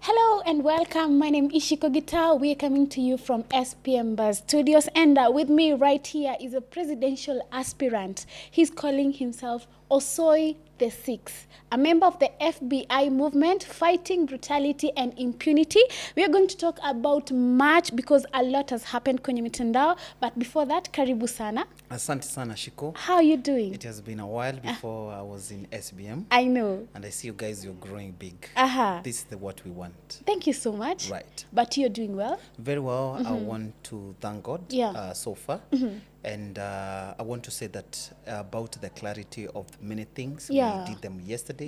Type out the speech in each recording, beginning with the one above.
Hello and welcome. My name is Ishiko Guitar. We are coming to you from SPM Buzz Studios, and with me right here is a presidential aspirant. He's calling himself Osoi the Sixth, a member of the FBI movement fighting brutality and impunity. We are going to talk about much because a lot has happened kwenye mitandao. But before that, karibu sana. Asante sana, Shiko. How are you doing? It has been a while before I was in SBM. I know. And I see you guys, you're growing big. This is what we want. Thank you so much. Right. But you're doing well? Very well. I want to thank God so far. And I want to say that about the clarity of many things. We did them yesterday.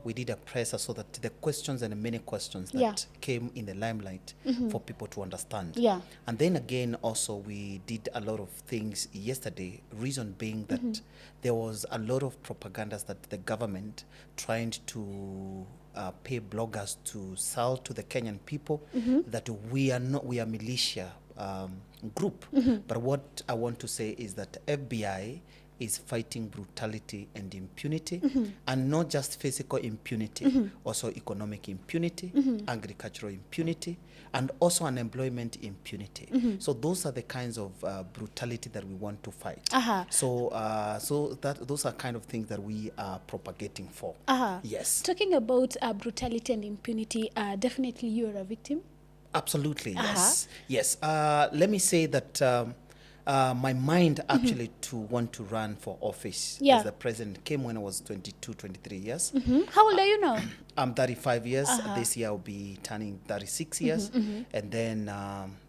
We did a presser so that the questions and the many questions that came in the limelight for people to understand. And then again, also, we did a lot of things yesterday, reason being that there was a lot of propagandas that the government trying to pay bloggers to sell to the Kenyan people that we are militia group. But what I want to say is that FBI is fighting brutality and impunity, and not just physical impunity, also economic impunity, agricultural impunity, and also unemployment impunity. So those are the kinds of brutality that we want to fight. So those are kind of things that we are propagating for. Yes. Talking about brutality and impunity, definitely you are a victim. Absolutely, yes. Yes. Let me say that my mind actually to want to run for office as the president came when I was 22, 23 years. How old are you now? I'm 35 years. This year I'll be turning 36 years. And then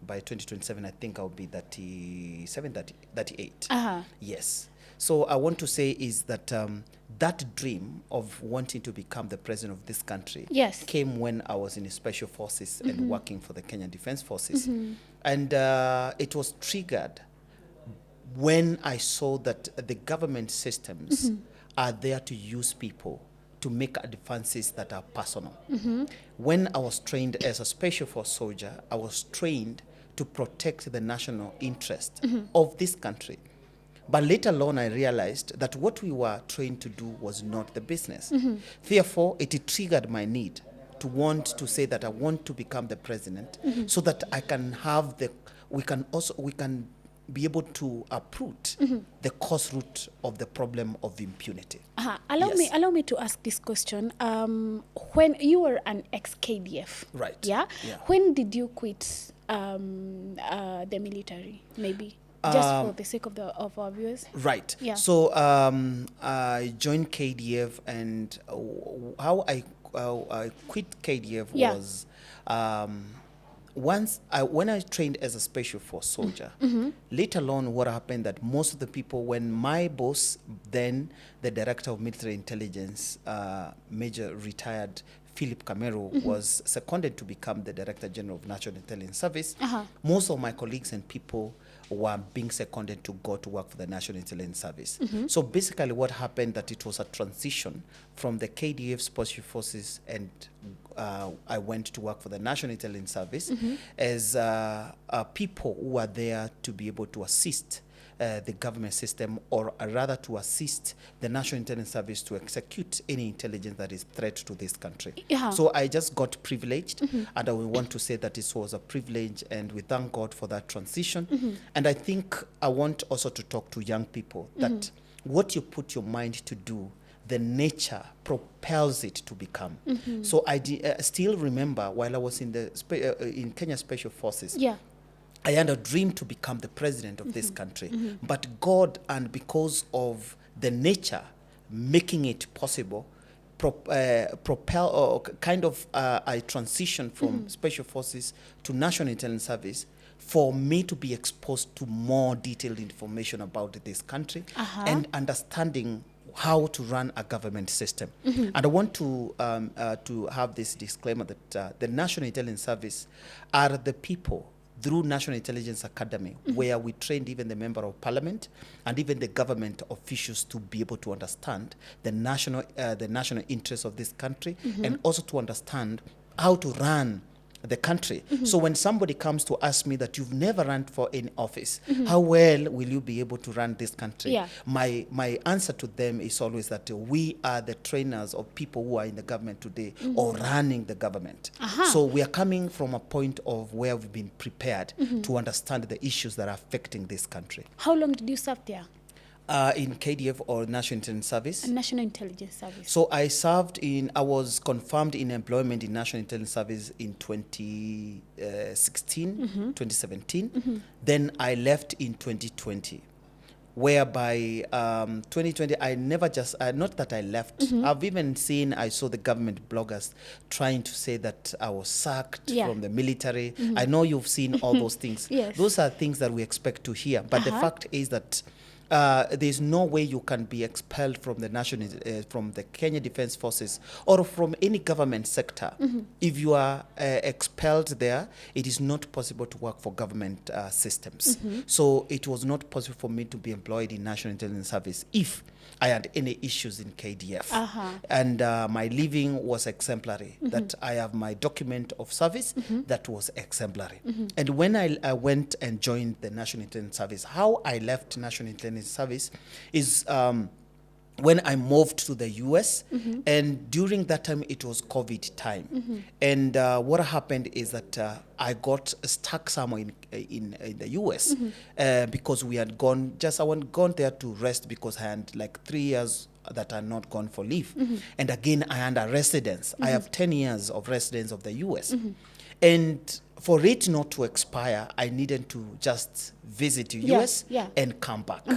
by 2027, I think I'll be 37, 38. Yes. So I want to say is that that dream of wanting to become the president of this country came when I was in the special forces and working for the Kenyan Defense Forces. And it was triggered when I saw that the government systems are there to use people to make advances that are personal. When I was trained as a special force soldier, I was trained to protect the national interest of this country. But later on, I realized that what we were trained to do was not the business. Therefore, it triggered my need to want to say that I want to become the president so that I can have we can be able to uproot the cause root of the problem of impunity. Allow me to ask this question. When you were an ex-KDF, right? When did you quit the military? Maybe. Just for the sake of our viewers. Right. So I joined KDF, and how I quit KDF was when I trained as a special force soldier. Later on, what happened that most of the people, when my boss, then the director of military intelligence, Major retired Philip Camero, was seconded to become the Director General of National Intelligence Service, most of my colleagues and people were being seconded to go to work for the National Intelligence Service. So basically what happened that it was a transition from the KDF Special Forces, and I went to work for the National Intelligence Service as people who are there to be able to assist the government system, or rather to assist the National Intelligence Service to execute any intelligence that is threat to this country. So I just got privileged, and I want to say that this was a privilege, and we thank God for that transition. And I think I want also to talk to young people that what you put your mind to do, the nature propels it to become. So I still remember while I was in in Kenya Special Forces, I had a dream to become the president of this country. But God, and because of the nature making it possible, propel or kind of I transitioned from special forces to National Intelligence Service for me to be exposed to more detailed information about this country and understanding how to run a government system. And I want to have this disclaimer that the National Intelligence Service are the people through National Intelligence Academy, where we trained even the member of parliament and even the government officials to be able to understand the national interests of this country, and also to understand how to run the country. So when somebody comes to ask me that you've never run for any office, how well will you be able to run this country? Yeah. My answer to them is always that we are the trainers of people who are in the government today or running the government. So we are coming from a point of where we've been prepared to understand the issues that are affecting this country. How long did you serve there? In KDF or National Intelligence Service. National Intelligence Service. So I was confirmed in employment in National Intelligence Service in 2016, 2017. Then I left in 2020, whereby 2020, I never just, not that I left. I've even I saw the government bloggers trying to say that I was sacked from the military. I know you've seen all those things. Yes. Those are things that we expect to hear. But the fact is that there's no way you can be expelled from the from the Kenya Defence Forces or from any government sector. If you are expelled there, it is not possible to work for government systems. So it was not possible for me to be employed in National Intelligence Service if I had any issues in KDF. And my leaving was exemplary, that I have my document of service that was exemplary. And when I went and joined the National Intelligence Service, how I left National Intelligence Service is when I moved to the US, and during that time it was COVID time. And what happened is that I got stuck somewhere in the US because we had gone there to rest because I had like 3 years that are not gone for leave. And again, I had a residence. I have 10 years of residence of the US. And for it not to expire, I needed to just visit the US and come back.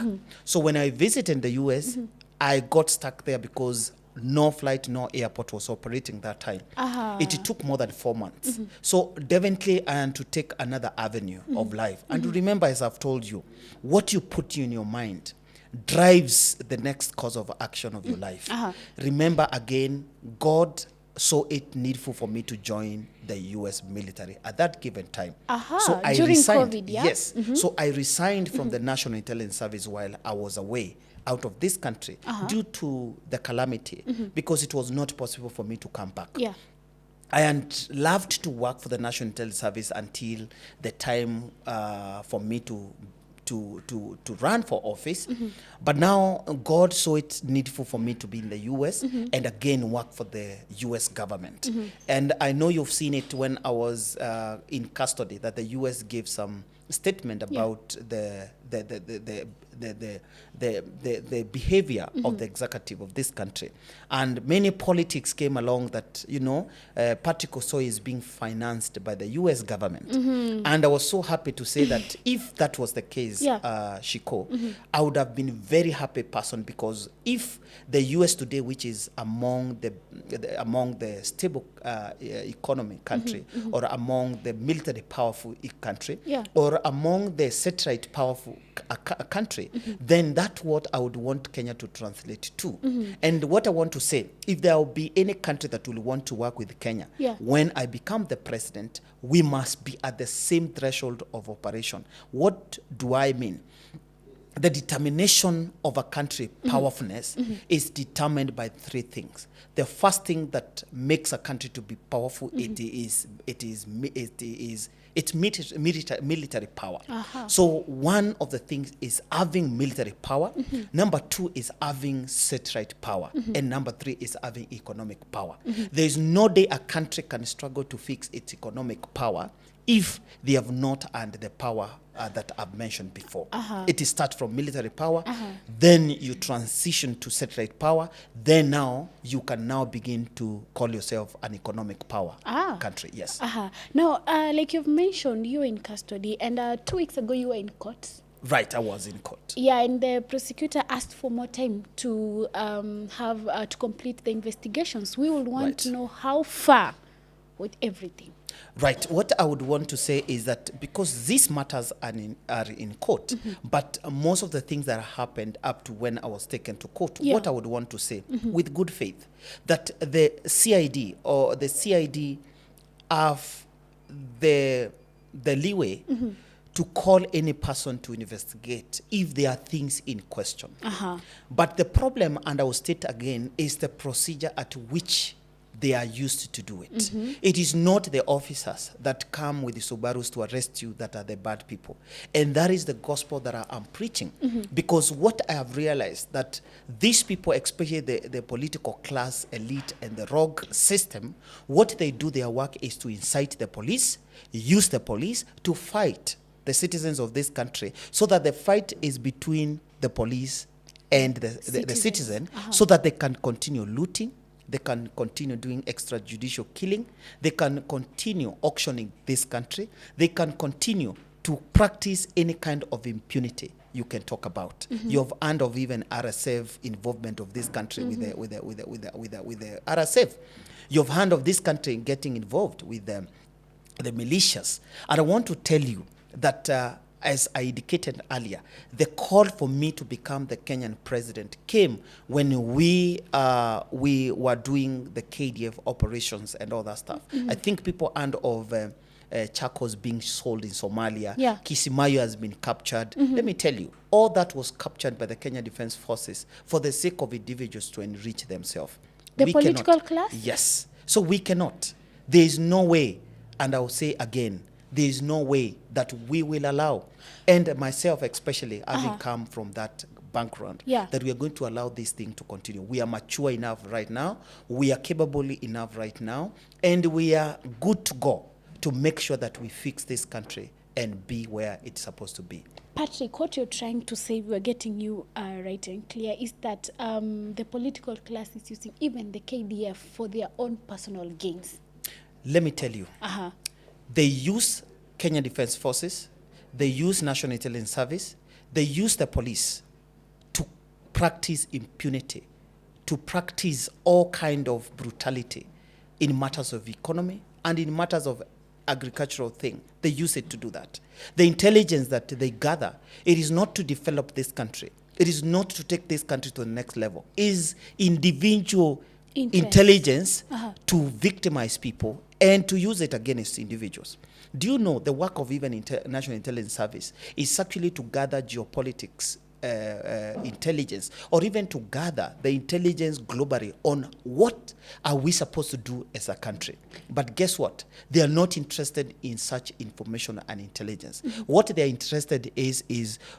So when I visited the US, I got stuck there because no flight, no airport was operating that time. It took more than 4 months. So definitely I had to take another avenue of life. And remember, as I've told you, what you put in your mind drives the next course of action of your life. Remember again, God saw it needful for me to join the US military at that given time. So I during resigned. COVID, yeah? Yes. So I resigned from the National Intelligence Service while I was away out of this country due to the calamity because it was not possible for me to come back. I had loved to work for the National Intelligence Service until the time for me to run for office. But now God saw it needful for me to be in the US and again work for the US government. And I know you've seen it when I was in custody, that the US gave some statement about the behavior of the executive of this country. And many politics came along that, Patrick Osoi is being financed by the US government. And I was so happy to say that if that was the case, Shiko, I would have been a very happy person, because if the US today, which is among the stable economy country, or among the military powerful country, or among the satellite powerful country, then that's what I would want Kenya to translate to. And what I want to say, if there will be any country that will want to work with Kenya, when I become the president, we must be at the same threshold of operation. What do I mean? The determination of a country powerfulness is determined by 3 things. The first thing that makes a country to be powerful, it's military power. So one of the things is having military power. Number 2 is having satellite power. And number 3 is having economic power. There is no day a country can struggle to fix its economic power if they have not earned the power that I've mentioned before. It starts from military power, then you transition to satellite power, then now you can now begin to call yourself an economic power country. Yes. Now, like you've mentioned, you were in custody, and 2 weeks ago you were in court. Right, I was in court. Yeah, and the prosecutor asked for more time to have to complete the investigations. We would want to know how far with everything. Right. What I would want to say is that because these matters are in court, but most of the things that happened up to when I was taken to court, what I would want to say with good faith, that the CID have the leeway to call any person to investigate if there are things in question. But the problem, and I will state again, is the procedure at which they are used to do it. It is not the officers that come with the Subarus to arrest you that are the bad people. And that is the gospel that I'm preaching. Because what I have realized that these people, especially the political class elite and the rogue system, what they do, their work is to incite the police, use the police to fight the citizens of this country, so that the fight is between the police and the citizen, so that they can continue looting, they can continue doing extrajudicial killing, they can continue auctioning this country, they can continue to practice any kind of impunity you can talk about. You have heard of even RSF involvement of this country with the RSF. You've heard of this country getting involved with the militias. And I want to tell you that as I indicated earlier, the call for me to become the Kenyan president came when we were doing the KDF operations and all that stuff. I think people heard of charcoals being sold in Somalia. Yeah. Kisimayo has been captured. Let me tell you, all that was captured by the Kenya Defense Forces for the sake of individuals to enrich themselves. The political class? Yes. So we cannot. There is no way, and I will say again, there is no way that we will allow, and myself especially, having come from that background, that we are going to allow this thing to continue. We are mature enough right now, we are capable enough right now, and we are good to go to make sure that we fix this country and be where it's supposed to be. Patrick, what you're trying to say, we're getting you right and clear, is that the political class is using even the KDF for their own personal gains. Let me tell you, they use Kenya Defense Forces, they use National Intelligence Service, they use the police to practice impunity, to practice all kind of brutality in matters of economy and in matters of agricultural thing. They use it to do that. The intelligence that they gather, it is not to develop this country. It is not to take this country to the next level. It is individual intelligence to victimize people and to use it against individuals. Do you know the work of even National Intelligence Service is actually to gather geopolitics intelligence, or even to gather the intelligence globally on what are we supposed to do as a country. But guess what? They are not interested in such information and intelligence. What they are interested is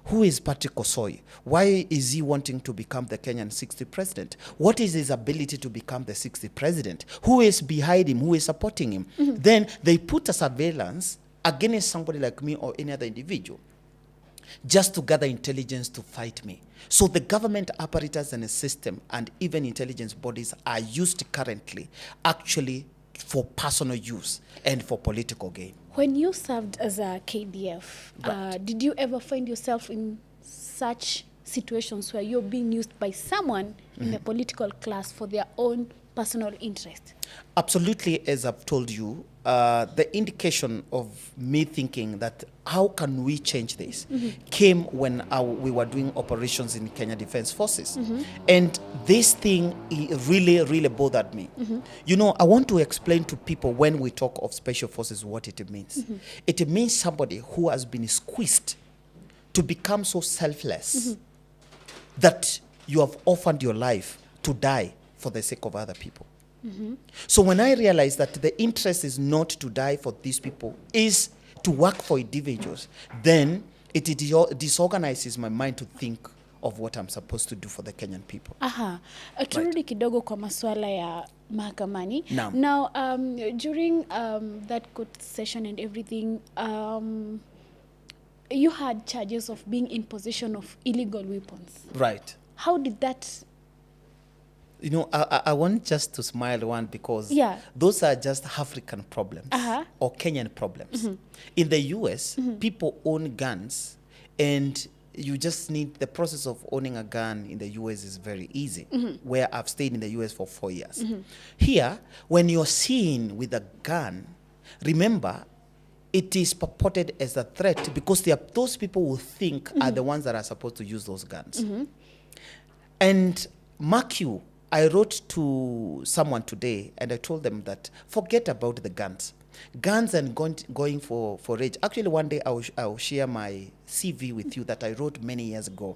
who is Patrick Osoi? Why is he wanting to become the Kenyan 60th president? What is his ability to become the 60th president? Who is behind him? Who is supporting him? Then they put a surveillance against somebody like me or any other individual, just to gather intelligence to fight me. So the government apparatus and the system and even intelligence bodies are used currently actually for personal use and for political gain. When you served as a KDF, did you ever find yourself in such situations where you're being used by someone in the political class for their own personal interest? Absolutely, as I've told you, the indication of me thinking that how can we change this came when we were doing operations in Kenya Defense Forces. And this thing really, really bothered me. You know, I want to explain to people when we talk of special forces what it means. It means somebody who has been squeezed to become so selfless that you have offered your life to die for the sake of other people. So when I realized that the interest is not to die for these people, is to work for individuals, then it disorganizes my mind to think of what I'm supposed to do for the Kenyan people. Turudi kidogo kwa masuala ya mahakamani. Naam. Now, during that court session and everything, you had charges of being in possession of illegal weapons. Right. How did that... You know, I want just to smile one because those are just African problems or Kenyan problems. In the US, people own guns, and you just need, the process of owning a gun in the US is very easy, where I've stayed in the US for 4 years. Here, when you're seen with a gun, remember, it is purported as a threat because those people who think are the ones that are supposed to use those guns. And mark you, I wrote to someone today and I told them that forget about the guns. Guns and going for rage. Actually, one day I will share my CV with you that I wrote many years ago.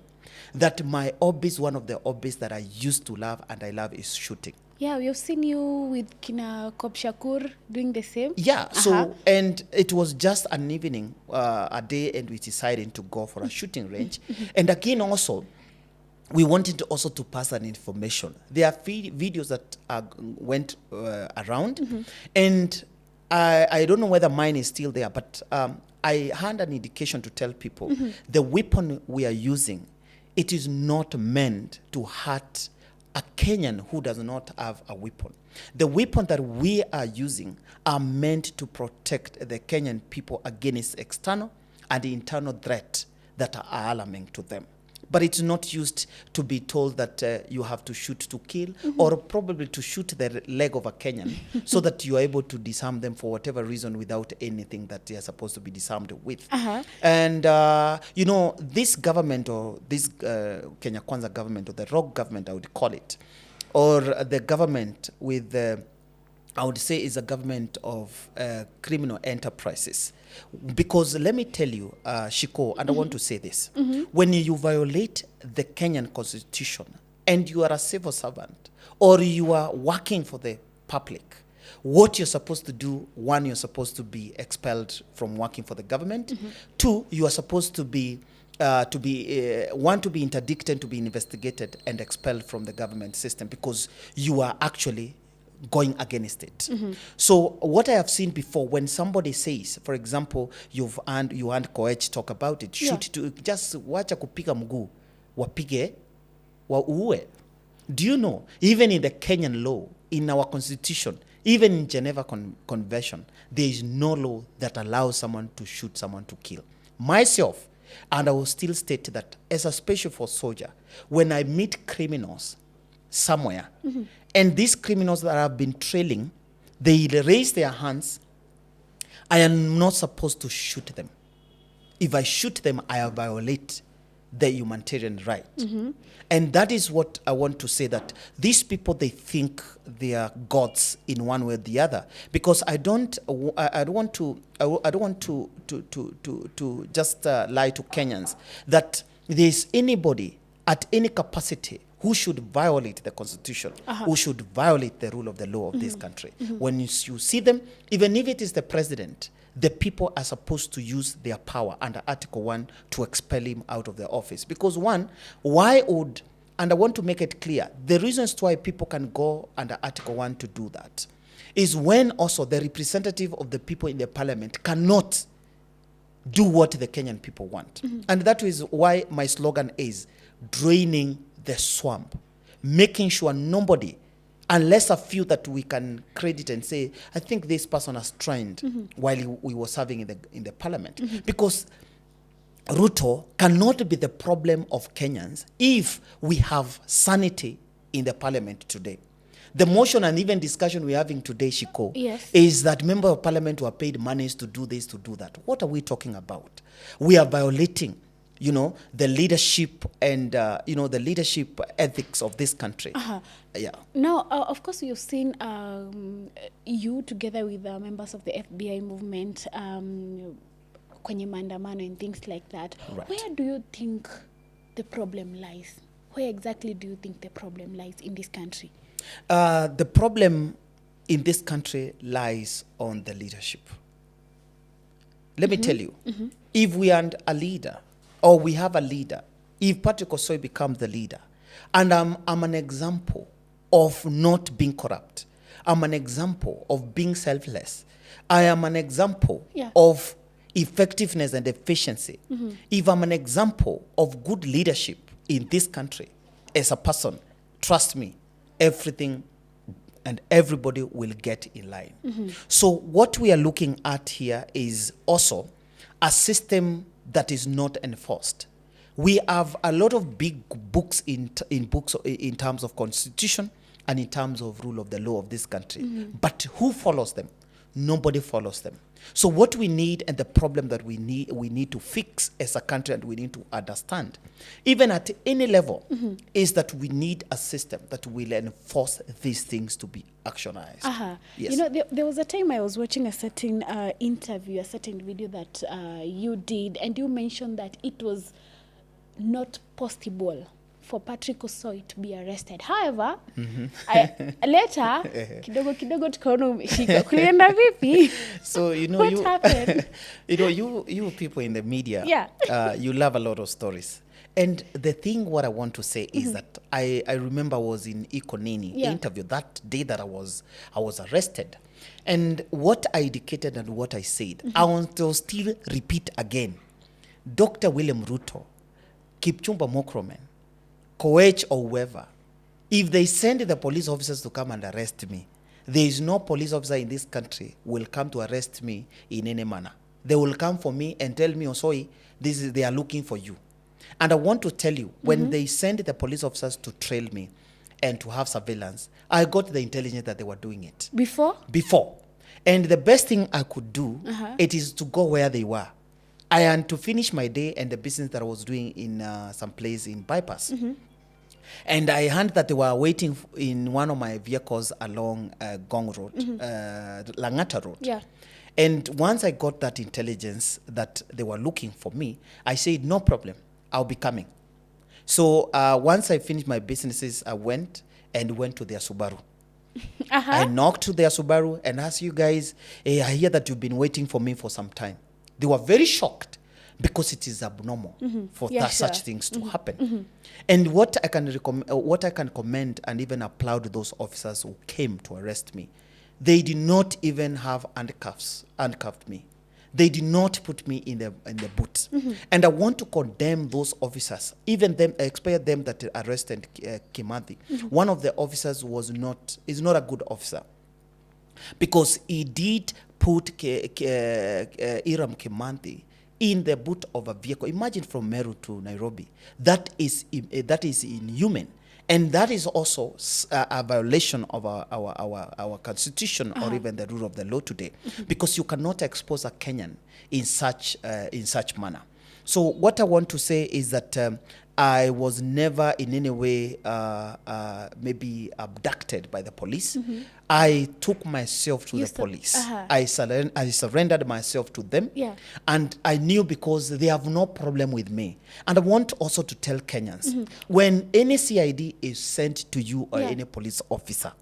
That my hobbies, one of the hobbies that I used to love and I love is shooting. Yeah, we've seen you with Kina Kop Shakur doing the same. Yeah, so, and it was just an evening, a day, and we decided to go for a shooting range. And again, also, we wanted to also to pass an information. There are videos that went around, and I don't know whether mine is still there, but I had an indication to tell people the weapon we are using, it is not meant to hurt a Kenyan who does not have a weapon. The weapon that we are using are meant to protect the Kenyan people against external and internal threat that are alarming to them. But it's not used to be told that you have to shoot to kill, or probably to shoot the leg of a Kenyan so that you are able to disarm them for whatever reason without anything that they are supposed to be disarmed with. And, you know, this government, or this Kenya Kwanza government, or the rogue government, I would call it, or the government with I would say is a government of criminal enterprises. Because let me tell you, Shiko, and I want to say this. When you violate the Kenyan constitution and you are a civil servant or you are working for the public, what you're supposed to do, one, you're supposed to be expelled from working for the government. Two, you are supposed to be one, to be interdicted, to be investigated and expelled from the government system because you are actually going against it. So what I have seen before, when somebody says, for example, you and Koech talk about it, shoot to just wacha kupiga mguu, wapige, waue. Do you know, even in the Kenyan law, in our constitution, even in Geneva Convention, there is no law that allows someone to shoot someone to kill. Myself, and I will still state that as a special force soldier, when I meet criminals somewhere, and these criminals that have been trailing, they raise their hands, I am not supposed to shoot them. If I shoot them, I violate the humanitarian right. And that is what I want to say, that these people, they think they are gods in one way or the other. Because I don't want to just lie to Kenyans that there is anybody at any capacity who should violate the constitution, who should violate the rule of the law of this country. When you see them, even if it is the president, the people are supposed to use their power under Article 1 to expel him out of the office. Because one, why would, and I want to make it clear, the reasons why people can go under Article 1 to do that is when also the representative of the people in the parliament cannot do what the Kenyan people want. And that is why my slogan is draining the swamp, making sure nobody, unless a few that we can credit and say, I think this person has trained while we were serving in the parliament. Because Ruto cannot be the problem of Kenyans if we have sanity in the parliament today. The motion and even discussion we're having today, Shiko, is that members of parliament were paid monies to do this, to do that. What are we talking about? We are violating, you know, the leadership and, you know, the leadership ethics of this country. Yeah. Now, of course, you've seen you together with members of the FBI movement, kwenye maandamano and things like that. Right. Where do you think the problem lies? Where exactly do you think the problem lies in this country? The problem in this country lies on the leadership. Let me tell you, if we are a leader, or we have a leader, if Patrick Osoi becomes the leader, and I'm an example of not being corrupt, I'm an example of being selfless, I am an example of effectiveness and efficiency, if I'm an example of good leadership in this country as a person, trust me, everything and everybody will get in line. So what we are looking at here is also a system that is not enforced. We have a lot of big books in terms of constitution and in terms of rule of the law of this country. But who follows them? Nobody follows them. So what we need, and the problem that we need to fix as a country, and we need to understand, even at any level, is that we need a system that will enforce these things to be actionized. Yes. You know, there was a time I was watching a certain interview, a certain video that you did, and you mentioned that it was not possible for Patrick Osoi to be arrested. However, later, kidogo tukaona umeshika. Kulienda vipi? So, What happened? you people in the media, you love a lot of stories. And the thing what I want to say is that I remember I was in Ikonini interview that day that I was arrested. And what I indicated and what I said, I want to still repeat again. Dr. William Ruto, Kipchumba Murkomen, Koech or whoever, if they send the police officers to come and arrest me, there is no police officer in this country will come to arrest me in any manner. They will come for me and tell me, Osoi, they are looking for you. And I want to tell you, when they send the police officers to trail me and to have surveillance, I got the intelligence that they were doing it. Before? Before. And the best thing I could do, it is to go where they were. I had to finish my day and the business that I was doing in some place in Bypass. And I heard that they were waiting in one of my vehicles along Gong Road, Langata Road. Yeah. And once I got that intelligence that they were looking for me, I said, no problem, I'll be coming. So once I finished my businesses, I went to their Subaru. I knocked to their Subaru and asked, you guys, I hear that you've been waiting for me for some time. They were very shocked because it is abnormal for such things to happen. And what I can commend and even applaud those officers who came to arrest me, they did not even have handcuffed me. They did not put me in the boot. And I want to condemn those officers, even them, expect them that arrested Kimathi. One of the officers is not a good officer because he did put Iram Kimathi in the boot of a vehicle. Imagine from Meru to Nairobi. That is inhuman. And that is also a violation of our constitution or even the rule of the law today, because you cannot expose a Kenyan in such manner. So what I want to say is that I was never in any way maybe abducted by the police. I took myself to the police. I surrendered myself to them. And I knew because they have no problem with me. And I want also to tell Kenyans, when any CID is sent to you or any police officer,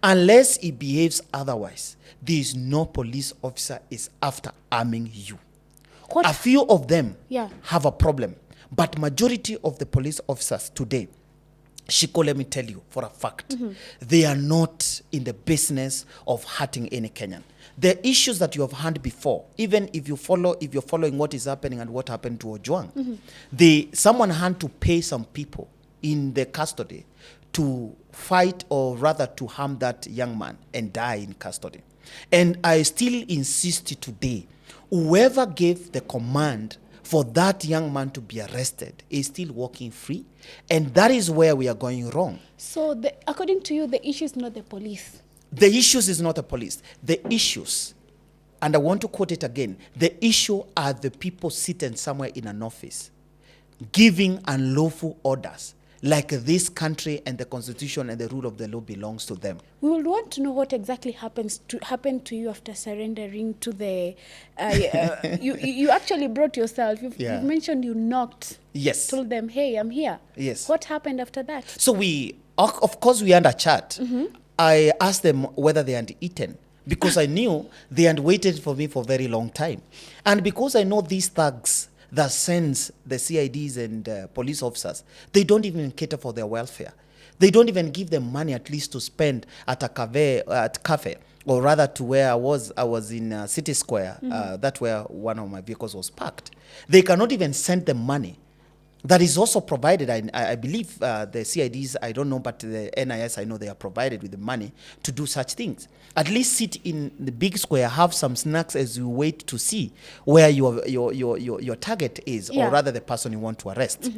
unless he behaves otherwise, there is no police officer is after arming you. A few of them have a problem. But majority of the police officers today, Shiko, let me tell you for a fact, they are not in the business of hurting any Kenyan. The issues that you have had before, even if you're following what is happening and what happened to Ojwang, someone had to pay some people in the custody to fight or rather to harm that young man and die in custody. And I still insist today, whoever gave the command for that young man to be arrested is still walking free. And that is where we are going wrong. So according to you, the issue is not the police. The issues is not the police. The issues, and I want to quote it again, the issue are the people sitting somewhere in an office giving unlawful orders, like this country and the constitution and the rule of the law belongs to them. We would want to know what exactly happened to you after surrendering to the... you actually brought yourself. You've mentioned you knocked. Yes. Told them, hey, I'm here. Yes. What happened after that? So of course, we had a chat. I asked them whether they had eaten, because I knew they had waited for me for a very long time. And because I know these thugs that sends the CIDs and police officers, they don't even cater for their welfare. They don't even give them money at least to spend at a cafe, or rather to where I was in City Square, that's where one of my vehicles was parked. They cannot even send them money. That is also provided. I believe the CIDs, I don't know, but the NIS, I know they are provided with the money to do such things. At least sit in the big square, have some snacks as you wait to see where your target is, or rather the person you want to arrest.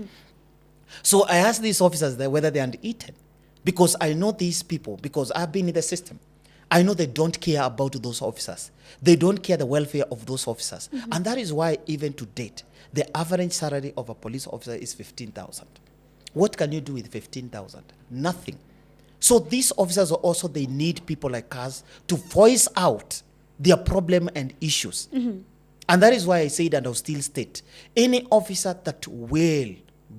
So I asked these officers there whether they had eaten, because I know these people, because I've been in the system. I know they don't care about those officers. They don't care the welfare of those officers. And that is why even to date, the average salary of a police officer is 15,000. What can you do with 15,000? Nothing. So these officers also, they need people like us to voice out their problem and issues. And that is why I said, and I'll still state, any officer that will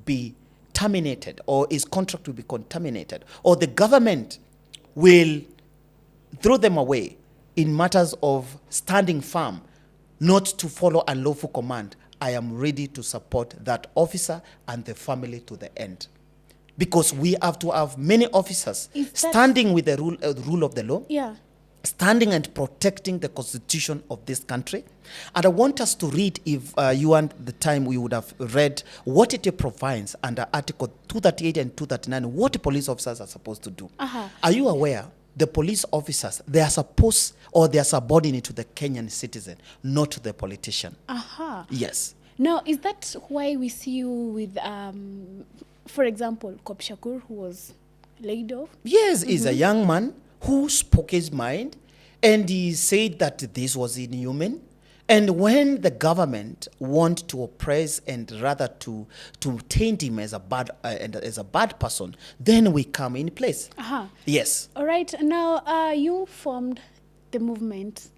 be contaminated, or his contract will be contaminated, or the government will throw them away in matters of standing firm, not to follow unlawful command, I am ready to support that officer and the family to the end. Because we have to have many officers standing with the rule of the law, Yeah. standing and protecting the constitution of this country. And I want us to read, if you want the time, we would have read what it provides under Article 238 and 239, what police officers are supposed to do. Are you aware the police officers, they are supposed, or they are subordinate to the Kenyan citizen, not to the politician? Yes. Now, is that why we see you with, for example, Kop Shakur, who was laid off? Yes, he's a young man who spoke his mind, and he said that this was inhuman. And when the government want to oppress and rather to taint him as a bad person, then we come in place. Yes. All right. Now, you formed the movement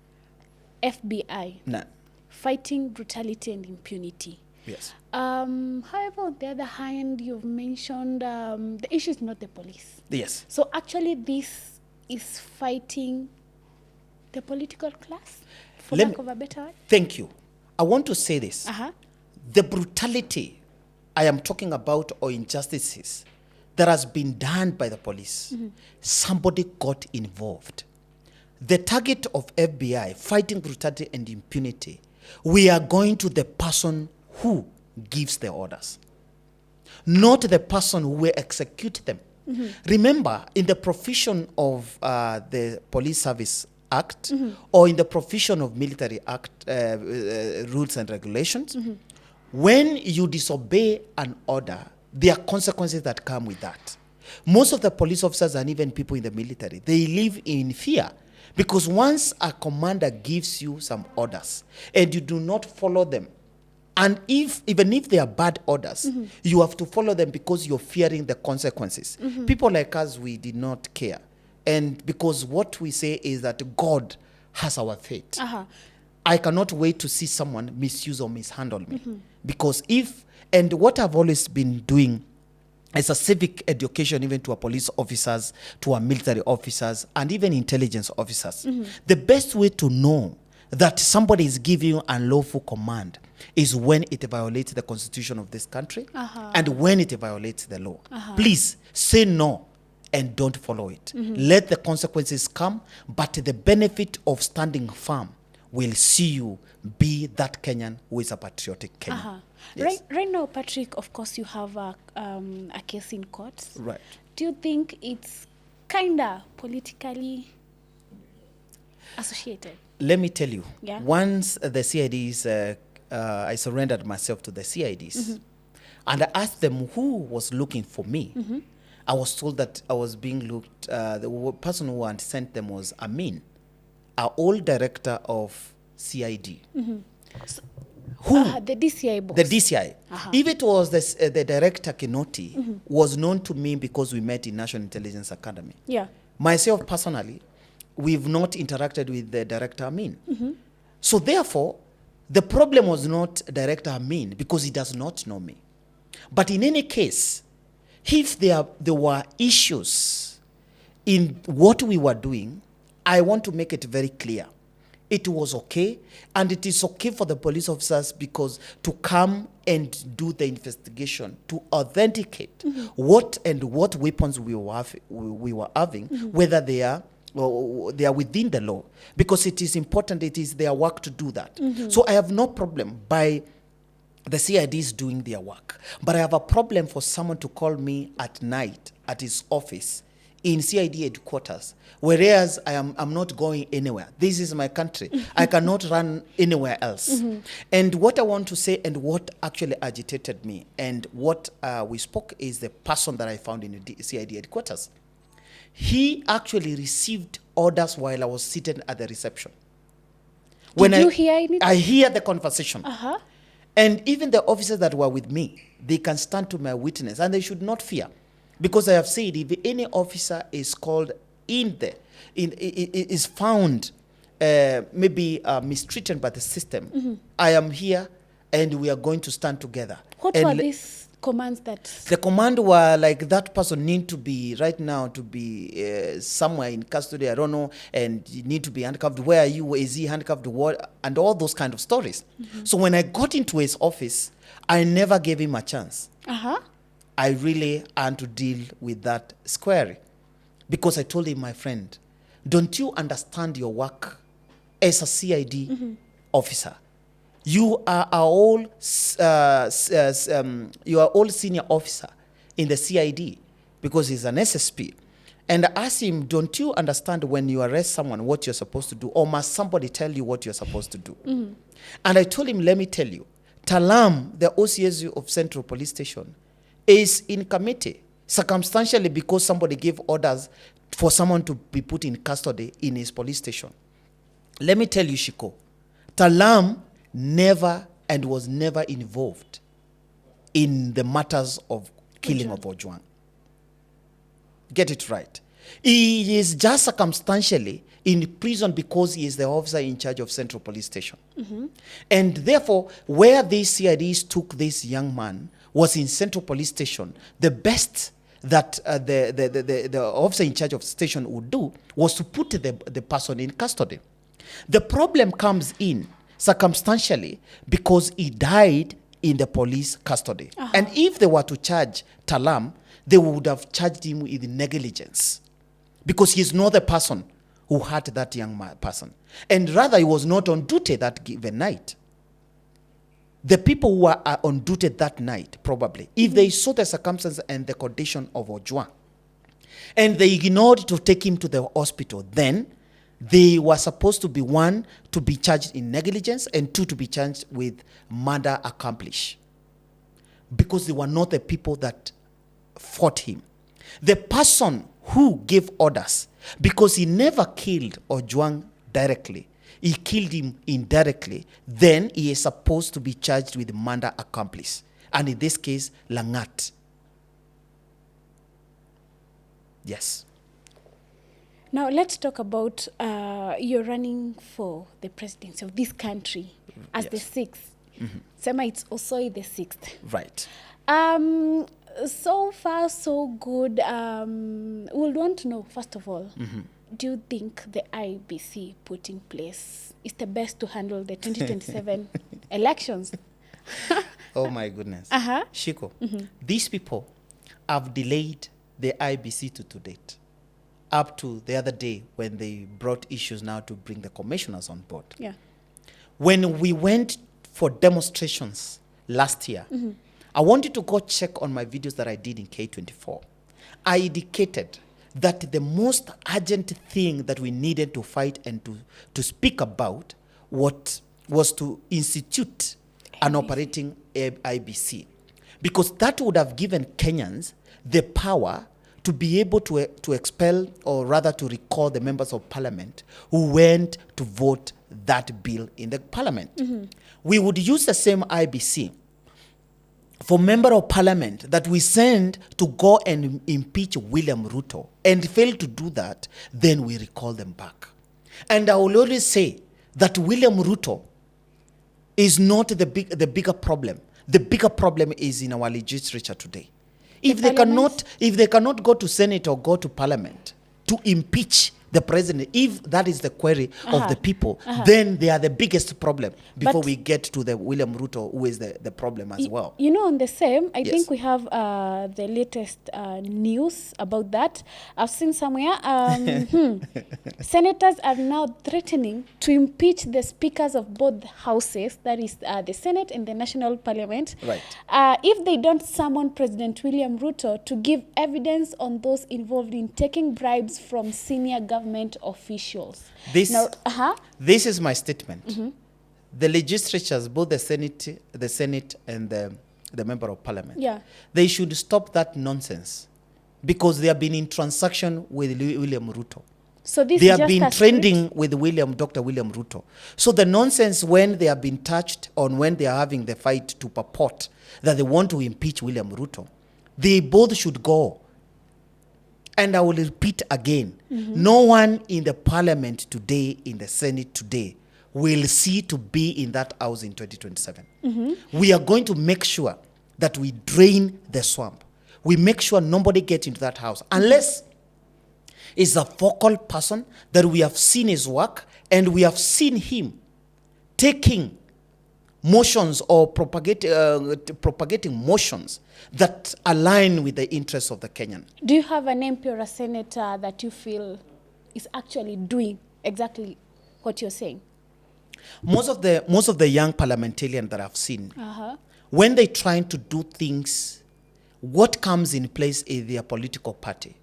FBI, No. Fighting Brutality and Impunity. Yes. However, on the other hand, you've mentioned the issue is not the police. Yes. So actually, this is fighting the political class, for lack of a better word. Thank you. I want to say this. The brutality I am talking about, or injustices that has been done by the police, somebody got involved. The target of FBI, fighting brutality and impunity, we are going to the person who gives the orders, not the person who will execute them. Remember, in the provision of the Police Service Act, or in the provision of Military Act rules and regulations, when you disobey an order, there are consequences that come with that. Most of the police officers and even people in the military, they live in fear, because once a commander gives you some orders and you do not follow them, and even if they are bad orders, you have to follow them because you're fearing the consequences. People like us, we did not care. And because what we say is that God has our fate. I cannot wait to see someone misuse or mishandle me. Because and what I've always been doing as a civic education, even to our police officers, to our military officers, and even intelligence officers, the best way to know that somebody is giving you unlawful command is when it violates the constitution of this country and when it violates the law. Please say no and don't follow it. Let the consequences come, but the benefit of standing firm will see you be that Kenyan who is a patriotic Kenyan. Yes. Right now, Patrick, of course, you have a case in court. Right. Do you think it's kind of politically associated? Let me tell you, Yeah. once the CIDs, I surrendered myself to the CIDs, and I asked them who was looking for me. I was told that I was being looked, the person who had sent them was Amin, our old director of CID. Who? The DCI boss. The DCI. If it was the director, Kinoti, was known to me because we met in National Intelligence Academy. Yeah. Myself personally, we've not interacted with the director Amin. So therefore, the problem was not director Amin because he does not know me. But in any case, if there were issues in what we were doing, I want to make it very clear. It was okay, and it is okay for the police officers because to come and do the investigation to authenticate what weapons we were having, whether they are within the law, because it is important. It is their work to do that. So I have no problem by the CIDs doing their work, but I have a problem for someone to call me at night at his office in CID headquarters, whereas I'm not going anywhere. This is my country. I cannot run anywhere else. And what I want to say, and what actually agitated me, and what we spoke, is the person that I found in the CID headquarters. He actually received orders while I was sitting at the reception. Did you hear anything? I hear the conversation. And even the officers that were with me, they can stand to my witness, and they should not fear. Because I have said, if any officer is called is found maybe mistreated by the system, I am here, and we are going to stand together. What were these commands that? The command were like, that person need to be right now to be somewhere in custody, I don't know, and you need to be handcuffed. Where are you? Is he handcuffed? What? And all those kind of stories. So when I got into his office, I never gave him a chance. I really had to deal with that square, because I told him, my friend, don't you understand your work as a CID officer? You are all senior officer in the CID, because he's an SSP. And I asked him, don't you understand when you arrest someone what you're supposed to do, or must somebody tell you what you're supposed to do? And I told him, let me tell you, Talam, the OCSU of Central Police Station, is in committee circumstantially because somebody gave orders for someone to be put in custody in his police station. Let me tell you, Shiko, Talam never and was never involved in the matters of killing of Ojwang. Get it right. He is just circumstantially in prison because he is the officer in charge of Central Police Station. And therefore, where these CIDs took this young man was in Central Police Station. The best that the officer in charge of the station would do was to put the person in custody. The problem comes in circumstantially because he died in the police custody. And if they were to charge Talam, they would have charged him with negligence, because he is not the person who had that young person. And rather, he was not on duty that given night. The people who were on duty that night, probably, if they saw the circumstances and the condition of Ojwang, and they ignored to take him to the hospital, then they were supposed to be, one, to be charged in negligence, and two, to be charged with murder accomplished, because they were not the people that fought him. The person who gave orders, because he never killed Ojwang directly, he killed him indirectly, then he is supposed to be charged with murder accomplice. And in this case, Langat. Yes. Now let's talk about you're running for the presidency of this country as the sixth. Sema, it's Osoi the sixth. Right. So far, so good. We'll want to know, first of all, do you think the IBC put in place is the best to handle the 2027 elections? Oh my goodness. Shiko, these people have delayed the IBC to date, up to the other day when they brought issues now to bring the commissioners on board. Yeah. When we went for demonstrations last year, I want you to go check on my videos that I did in K24. I indicated that the most urgent thing that we needed to fight and to speak about was to institute an operating IBC, because that would have given Kenyans the power to be able to expel, or rather to recall, the members of parliament who went to vote that bill in the parliament. We would use the same IBC for member of parliament that we send to go and impeach William Ruto, and fail to do that, then we recall them back. And I will always say that William Ruto is not the bigger problem. The bigger problem is in our legislature today. If they cannot go to Senate or go to parliament to impeach the president, if that is the query of the people, then they are the biggest problem before we get to the William Ruto, who is the problem as well. You know, on the same, I think we have the latest news about that. I've seen somewhere, senators are now threatening to impeach the speakers of both houses, that is the Senate and the National Parliament, Right. If they don't summon President William Ruto to give evidence on those involved in taking bribes from senior government officials. This is my statement. The legislatures, both the Senate and the member of parliament, they should stop that nonsense, because they have been in transaction with William Ruto. So this they is have just been trending with Dr. William Ruto. So the nonsense when they have been touched on, when they are having the fight to purport that they want to impeach William Ruto, they both should go. And I will repeat again, no one in the parliament today, in the Senate today, will see to be in that house in 2027. We are going to make sure that we drain the swamp. We make sure nobody gets into that house unless it's a focal person that we have seen his work and we have seen him taking motions or propagating motions that align with the interests of the Kenyan. Do you have an MP or a senator that you feel is actually doing exactly what you're saying? Most of the young parliamentarians that I've seen, when they're trying to do things, what comes in place is their political party.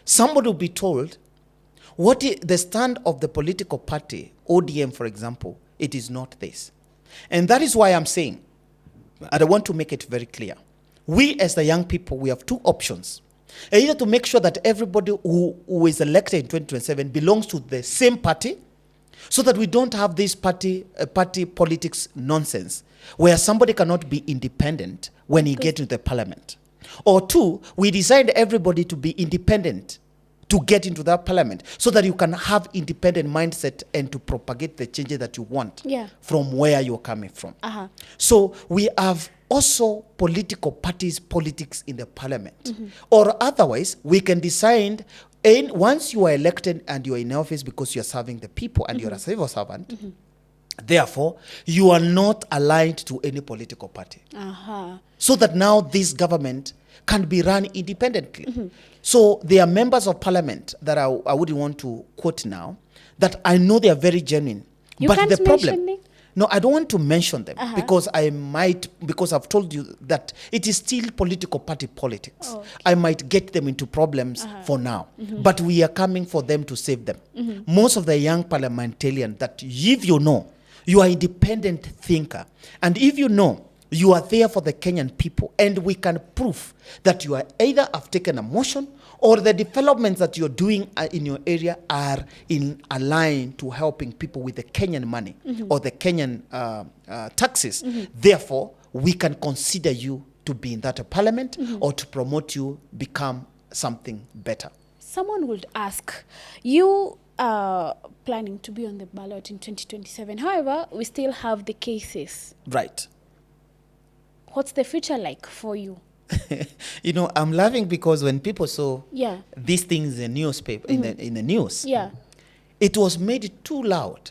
Somebody will be told what is the stand of the political party, ODM for example, it is not this. And that is why I'm saying, and I want to make it very clear, we as the young people, we have two options. Either to make sure that everybody who is elected in 2027 belongs to the same party, so that we don't have this party politics nonsense, where somebody cannot be independent when he gets into the parliament. Or two, we decide everybody to be independent to get into that parliament, so that you can have independent mindset and to propagate the changes that you want from where you're coming from. So we have also political parties, politics in the parliament. Or otherwise, we can decide, once you are elected and you are in office because you're serving the people and you're a civil servant, therefore, you are not aligned to any political party. So that now this government can be run independently. So there are members of parliament that I wouldn't want to quote now, that I know they are very genuine. You but can't the problem, mention them? no, I don't want to mention them because because I've told you that it is still political party politics. I might get them into problems for now, but we are coming for them to save them. Most of the young parliamentarians that if you know, you are independent thinker, and if you know you are there for the Kenyan people, and we can prove that you are either have taken a motion or the developments that you're doing in your area are in line to helping people with the Kenyan money or the Kenyan taxes. Therefore, we can consider you to be in that parliament or to promote you become something better. Someone would ask, you are planning to be on the ballot in 2027. However, we still have the cases. Right. What's the future like for you? You know, I'm laughing because when people saw Yeah. these things in the newspaper, in the news, Yeah. it was made too loud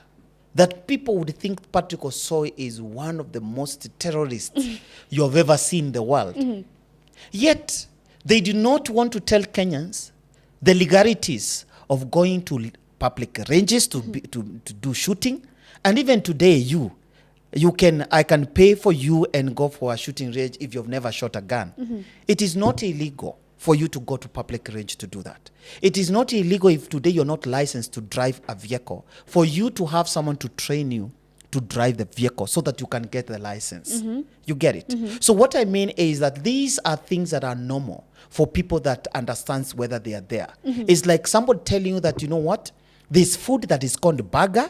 that people would think Patrick Osoi is one of the most terrorists you have ever seen in the world. Yet, they do not want to tell Kenyans the legalities of going to public ranges to do shooting. And even today, I can pay for you and go for a shooting range if you've never shot a gun. It is not illegal for you to go to public range to do that. It is not illegal if today you're not licensed to drive a vehicle, for you to have someone to train you to drive the vehicle so that you can get the license. You get it? So what I mean is that these are things that are normal for people that understands whether they are there. It's like somebody telling you that, you know what, this food that is called burger,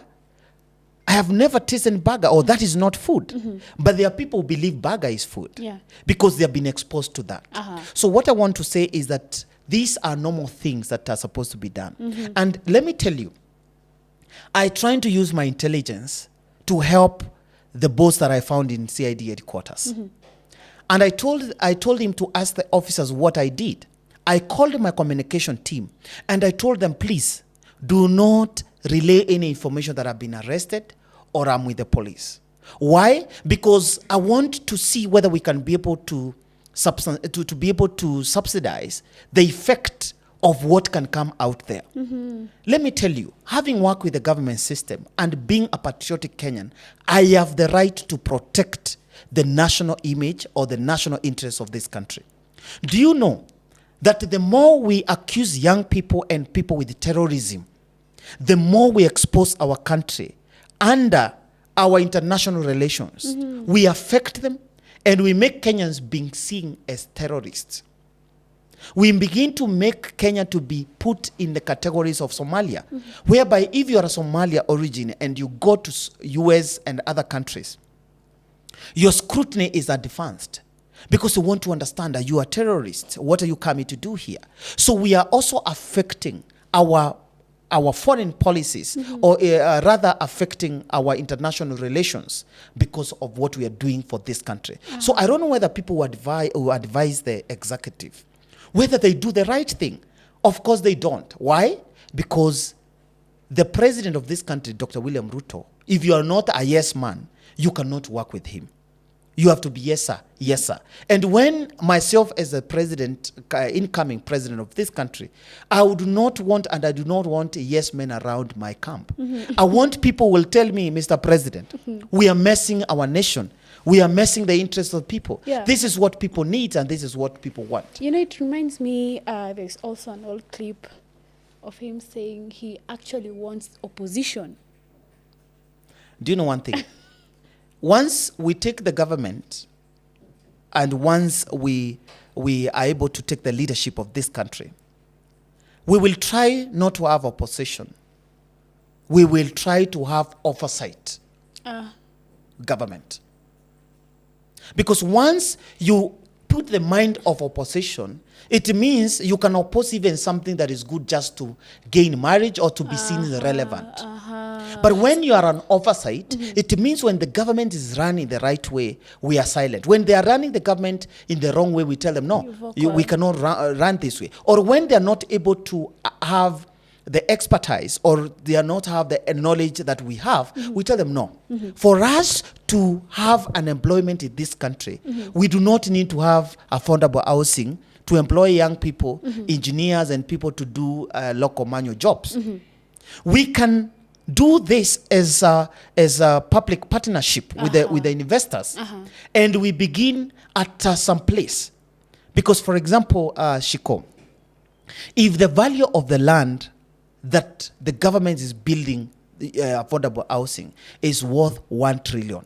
I have never tasted burger, or that is not food. But there are people who believe burger is food because they have been exposed to that. So what I want to say is that these are normal things that are supposed to be done. And let me tell you, I trying to use my intelligence to help the boss that I found in CID headquarters. And I told him to ask the officers what I did. I called my communication team and I told them, please, do not relay any information that I've been arrested or I'm with the police. Why? Because I want to see whether we can be able to be able to subsidize the effect of what can come out there. Let me tell you, having worked with the government system and being a patriotic Kenyan, I have the right to protect the national image or the national interests of this country. Do you know that the more we accuse young people and people with terrorism, the more we expose our country under our international relations, we affect them and we make Kenyans being seen as terrorists. We begin to make Kenya to be put in the categories of Somalia, whereby if you are a Somalia origin and you go to US and other countries, your scrutiny is advanced because you want to understand that you are terrorists. What are you coming to do here? So we are also affecting our our foreign policies, or rather affecting our international relations because of what we are doing for this country. So I don't know whether people who advise the executive, whether they do the right thing. Of course they don't. Why? Because the president of this country, Dr. William Ruto, if you are not a yes man, you cannot work with him. You have to be yes sir, yes sir. And when myself as a president, incoming president of this country, I would not want, and I do not want yes men around my camp. I want people who will tell me, Mr. President, we are messing our nation. We are messing the interests of people. Yeah. This is what people need and this is what people want. You know, it reminds me, there's also an old clip of him saying he actually wants opposition. Do you know one thing? Once we take the government and once we are able to take the leadership of this country, we will try not to have opposition. We will try to have oversight government. Because once you put the mind of opposition, it means you can oppose even something that is good just to gain marriage or to be seen as relevant. But when you are an oversight, it means when the government is running the right way, we are silent. When they are running the government in the wrong way, we tell them, no, we cannot run this way. Or when they are not able to have the expertise or they are not have the knowledge that we have, we tell them no. For us to have an employment in this country, we do not need to have affordable housing to employ young people, engineers and people to do local manual jobs. We can do this as a public partnership with the investors, and we begin at some place. Because, for example, Shiko, if the value of the land that the government is building affordable housing is worth 1 trillion,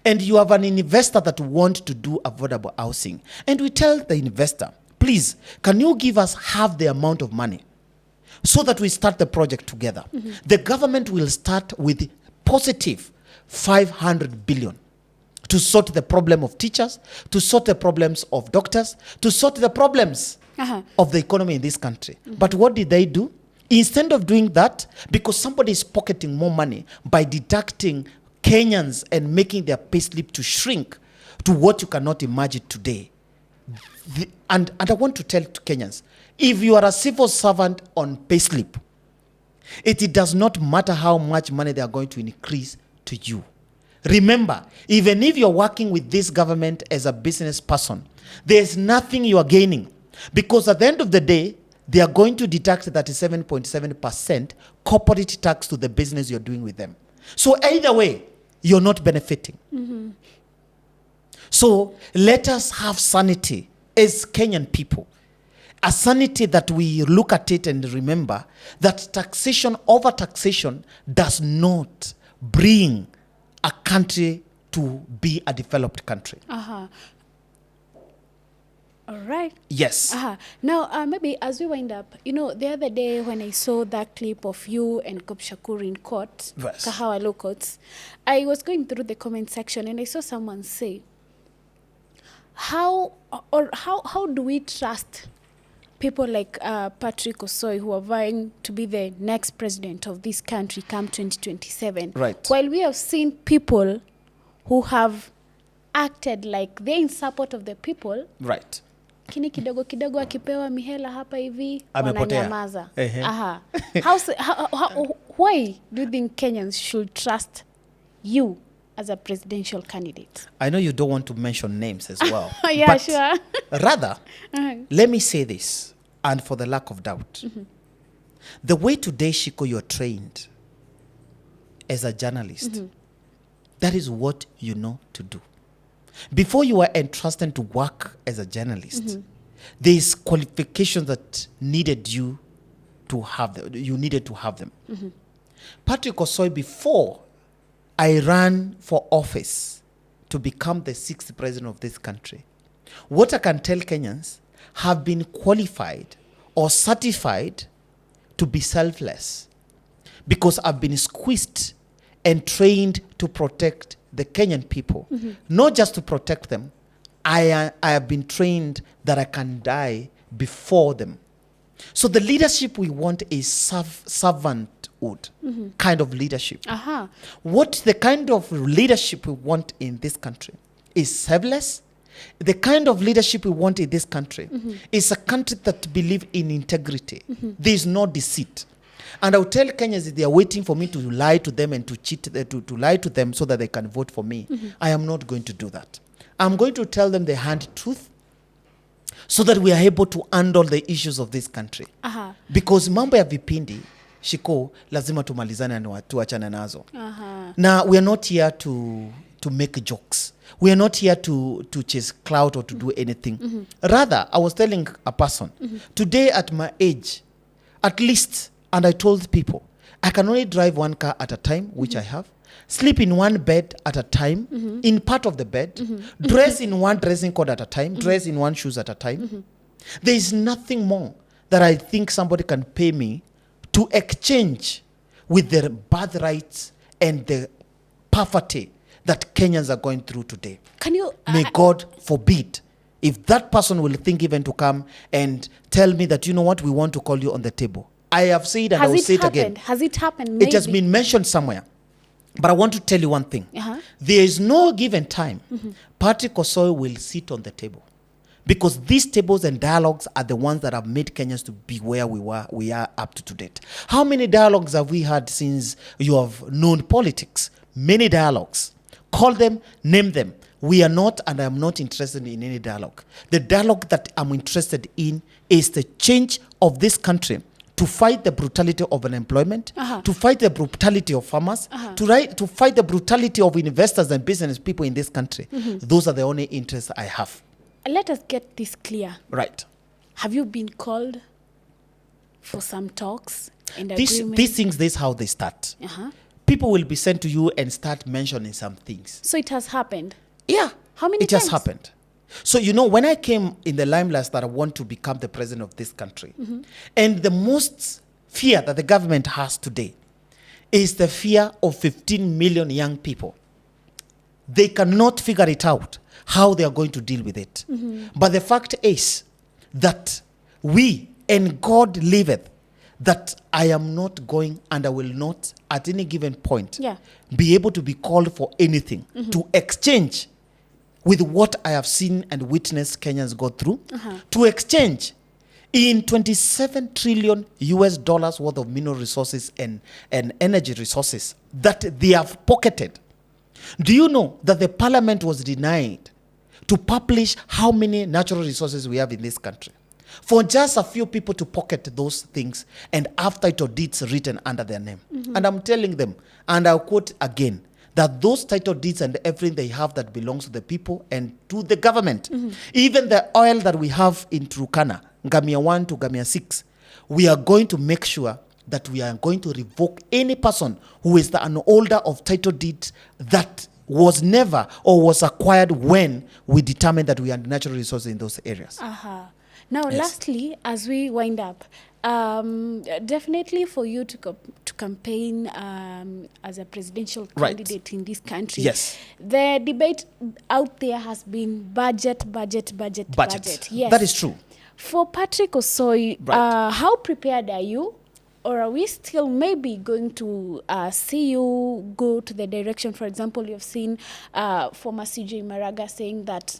and you have an investor that wants to do affordable housing, and we tell the investor, please, can you give us half the amount of money so that we start the project together? The government will start with positive 500 billion to sort the problem of teachers, to sort the problems of doctors, to sort the problems of the economy in this country. But what did they do? Instead of doing that, because somebody is pocketing more money by deducting Kenyans and making their payslip to shrink to what you cannot imagine today. And I want to tell to Kenyans, if you are a civil servant on payslip, it does not matter how much money they are going to increase to you. Remember, even if you're working with this government as a business person, there's nothing you are gaining, because at the end of the day, they are going to deduct 37.7% corporate tax to the business you're doing with them. So either way, you're not benefiting. So let us have sanity as Kenyan people. A sanity that we look at it and remember that taxation, over taxation, does not bring a country to be a developed country. All right. Yes. Now, maybe as we wind up, you know, the other day when I saw that clip of you and Govt Shakur in court, Yes. Kahawa Law Courts, I was going through the comment section and I saw someone say, how do we trust people like Patrick Osoi, who are vying to be the next president of this country come 2027? Right. While we have seen people who have acted like they're in support of the people, Right. kini kidogo kidogo akipewa mihela hapa hivi Amepotea. wananyamaza. Why do you think Kenyans should trust you as a presidential candidate? I know you don't want to mention names as well. Yeah, but sure. rather, let me say this, and for the lack of doubt. The way today, Shiko, you're trained as a journalist, that is what you know to do. Before you were entrusted to work as a journalist, there's qualifications that needed you to have them. You needed to have them. Patrick Osoi, before I ran for office to become the 6th president of this country, what I can tell Kenyans, have been qualified or certified to be selfless, because I've been squeezed and trained to protect the Kenyan people, not just to protect them. I have been trained that I can die before them. So the leadership we want is servanthood kind of leadership. What the kind of leadership we want in this country is selfless. The kind of leadership we want in this country is a country that believes in integrity. There is no deceit. And I'll tell Kenyans if they are waiting for me to lie to them and to cheat, to lie to them so that they can vote for me, I am not going to do that. I'm going to tell them the hand truth so that we are able to handle the issues of this country. Because mambo ya vipindi, shiko, lazima tumalizane na tuachane nazo. Now, we are not here to make jokes. We are not here to chase clout or to do anything. Rather, I was telling a person, today at my age, at least, and I told people, I can only drive one car at a time, which I have, sleep in one bed at a time, in part of the bed, dress in one dressing code at a time, dress in one shoes at a time. There is nothing more that I think somebody can pay me to exchange with their birthrights and the poverty that Kenyans are going through today. Can you... May God forbid if that person will think even to come and tell me that, you know what, we want to call you on the table. I have said and I will say it again. Has it happened? Maybe. It has been mentioned somewhere. But I want to tell you one thing. There is no given time Patrick Osoi will sit on the table. Because these tables and dialogues are the ones that have made Kenyans to be where we are up to date. How many dialogues have we had since you have known politics? Many dialogues. Call them, name them. We are not, and I am not interested in any dialogue. The dialogue that I'm interested in is the change of this country to fight the brutality of unemployment, to fight the brutality of farmers, to fight the brutality of investors and business people in this country. Those are the only interests I have. Let us get this clear. Right. Have you been called for some talks and agreements? These things, this is how they start. People will be sent to you and start mentioning some things. So it has happened? Yeah. How many times? It has happened. So, you know, when I came in the limelight that I want to become the president of this country, and the most fear that the government has today is the fear of 15 million young people. They cannot figure it out how they are going to deal with it. But the fact is that we, and God liveth, that I am not going and I will not at any given point be able to be called for anything to exchange with what I have seen and witnessed Kenyans go through, to exchange in 27 trillion US dollars worth of mineral resources and energy resources that they have pocketed. Do you know that the parliament was denied to publish how many natural resources we have in this country? For just a few people to pocket those things and after title deeds written under their name. And I'm telling them, and I'll quote again, that those title deeds and everything they have that belongs to the people and to the government, even the oil that we have in Turkana, Ngamia 1 to Ngamia 6, we are going to make sure that we are going to revoke any person who is an holder of title deeds that was never or was acquired when we determined that we had natural resources in those areas. Now, lastly, as we wind up, definitely for you to campaign as a presidential candidate in this country, the debate out there has been budget. Yes, that is true. For Patrick Osoi, how prepared are you? Or are we still maybe going to see you go to the direction, for example, you've seen former CJ Maraga saying that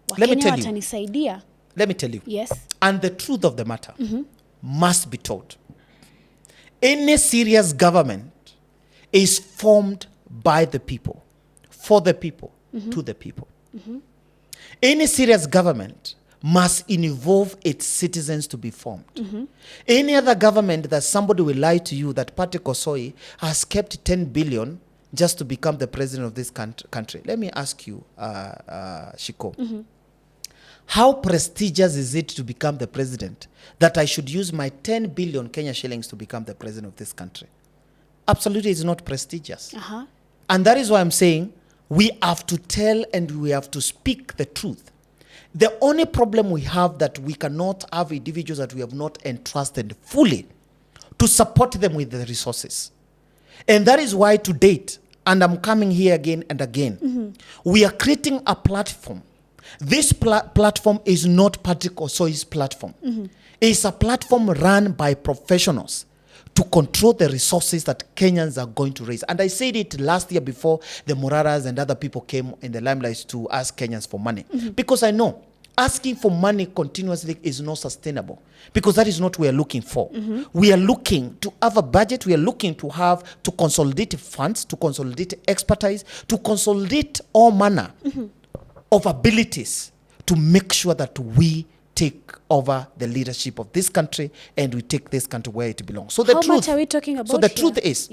Wakenya watanisaidia. Let me tell you. Yes. And the truth of the matter must be told. Any serious government is formed by the people, for the people, to the people. Any serious government must involve its citizens to be formed. Any other government that somebody will lie to you that Patrick Osoi has kept 10 billion just to become the president of this country. Let me ask you, Shiko. How prestigious is it to become the president that I should use my 10 billion Kenya shillings to become the president of this country? Absolutely, it's not prestigious. And that is why I'm saying we have to tell and we have to speak the truth. The only problem we have that we cannot have individuals that we have not entrusted fully to support them with the resources. And that is why to date, and I'm coming here again and again, we are creating a platform. This platform is not Patrick Osoi's platform. It's a platform run by professionals to control the resources that Kenyans are going to raise. And I said it last year before the Moraras and other people came in the limelight to ask Kenyans for money. Because I know asking for money continuously is not sustainable, because that is not what we are looking for. We are looking to have a budget. We are looking to consolidate funds, to consolidate expertise, to consolidate all manner of abilities to make sure that we take over the leadership of this country and we take this country where it belongs. So How much are we talking about? So the here? truth is,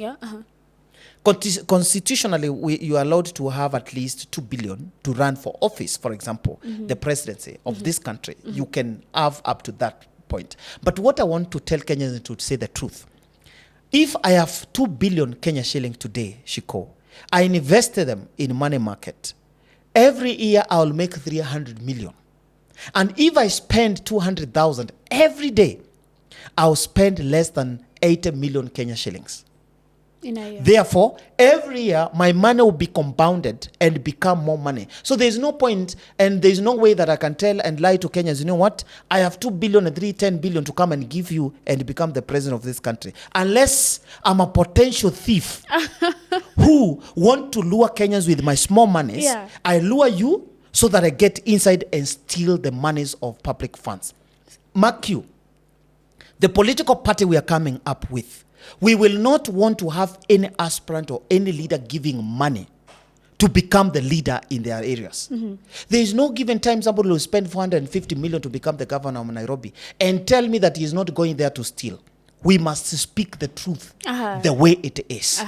constitutionally, you are allowed to have at least 2 billion to run for office. For example, the presidency of this country, you can have up to that point. But what I want to tell Kenyans is to say the truth. If I have 2 billion Kenya shilling today, Shiko, I invested them in money market. Every year I will make 300 million. And if I spend 200,000 every day, I'll spend less than 80 million Kenya shillings. In a year. Therefore, every year, my money will be compounded and become more money. So there's no point, and there's no way that I can tell and lie to Kenyans, you know what? I have 2 billion and 10 billion to come and give you and become the president of this country. Unless I'm a potential thief who want to lure Kenyans with my small monies, I lure you so that I get inside and steal the monies of public funds. Mark you, the political party we are coming up with, we will not want to have any aspirant or any leader giving money to become the leader in their areas. There is no given time somebody will spend 450 million to become the governor of Nairobi and tell me that he is not going there to steal. We must speak the truth the way it is.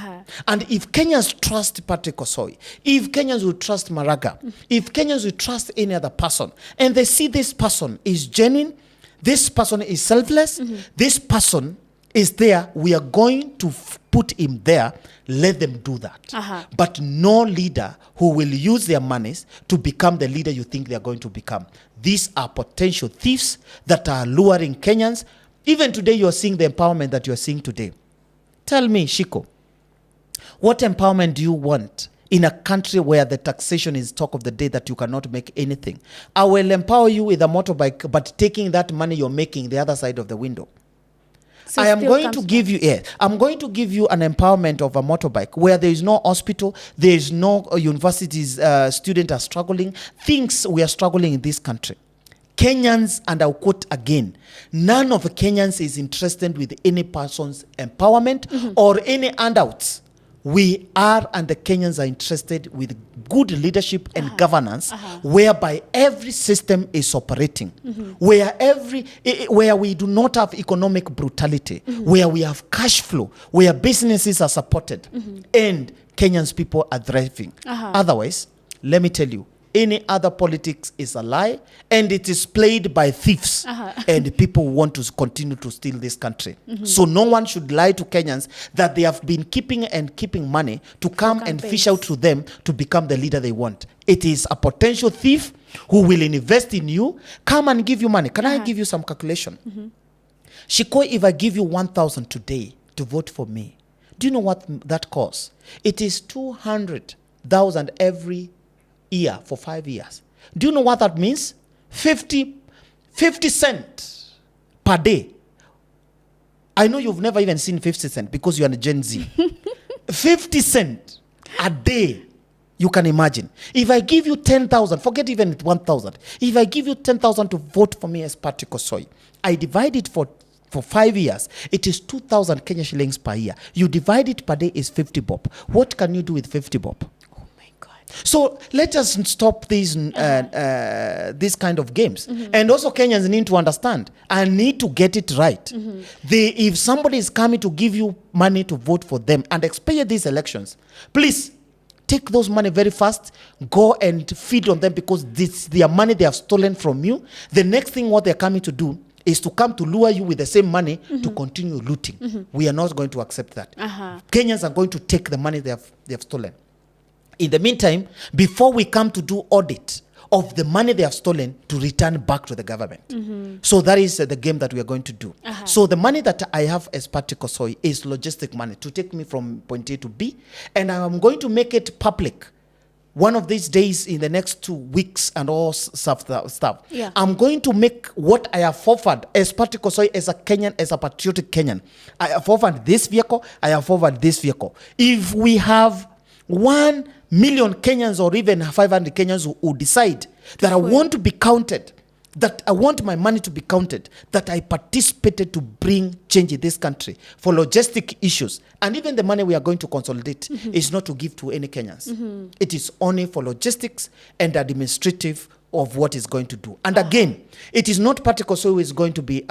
And if Kenyans trust Patrick Osoi, if Kenyans will trust Maraga, if Kenyans will trust any other person, and they see this person is genuine, this person is selfless, this person is there, we are going to put him there, let them do that. But no leader who will use their monies to become the leader you think they are going to become. These are potential thieves that are luring Kenyans. Even today, you are seeing the empowerment that you are seeing today. Tell me, Shiko, what empowerment do you want in a country where the taxation is talk of the day that you cannot make anything? I will empower you with a motorbike, but taking that money you're making the other side of the window. So I am going to give you, I'm going to give you an empowerment of a motorbike where there is no hospital, there is no universities, students are struggling, things we are struggling in this country. Kenyans, and I'll quote again, none of the Kenyans is interested with any person's empowerment or any handouts. We are, and the Kenyans are interested with good leadership and governance, whereby every system is operating, where we do not have economic brutality, where we have cash flow, where businesses are supported, and Kenyans people are thriving. Otherwise, let me tell you, any other politics is a lie, and it is played by thieves, and people want to continue to steal this country. So no one should lie to Kenyans that they have been keeping money to come and fish out to them to become the leader they want. It is a potential thief who will invest in you, come and give you money. Can I give you some calculation? Shiko, if I give you 1,000 today to vote for me, do you know what that costs? It is 200,000 every year for 5 years. Do you know what that means? 50 cents per day. I know you've never even seen 50 cents because you're a Gen Z. 50 cents a day. You can imagine. If I give you 10,000, forget even 1,000. If I give you 10,000 to vote for me as Patrick Osoi, I divide it for 5 years. It is 2,000 Kenya shillings per year. You divide it per day is 50 bob. What can you do with 50 bob? So let us stop these kind of games. And also Kenyans need to understand, I need to get it right. If somebody is coming to give you money to vote for them and expire these elections, please take those money very fast, go and feed on them, because this their money they have stolen from you. The next thing what they're coming to do is to come to lure you with the same money to continue looting. We are not going to accept that. Kenyans are going to take the money they have stolen. In the meantime, before we come to do audit of the money they have stolen, to return back to the government. So that is the game that we are going to do. So the money that I have as Patrick Osoi is logistic money to take me from point A to B, and I'm going to make it public one of these days in the next 2 weeks and all stuff, Yeah. I'm going to make what I have forfeited as Patrick Osoi, as a Kenyan, as a patriotic Kenyan. I have forfeited this vehicle, I have forfeited this vehicle. If we have 1 million Kenyans or even 500 Kenyans who decide that I want to be counted, that I want my money to be counted, that I participated to bring change in this country for logistic issues, and even the money we are going to consolidate is not to give to any Kenyans. It is only for logistics and administrative of what is going to do. And again, it is not Patrick Osoi who is going to be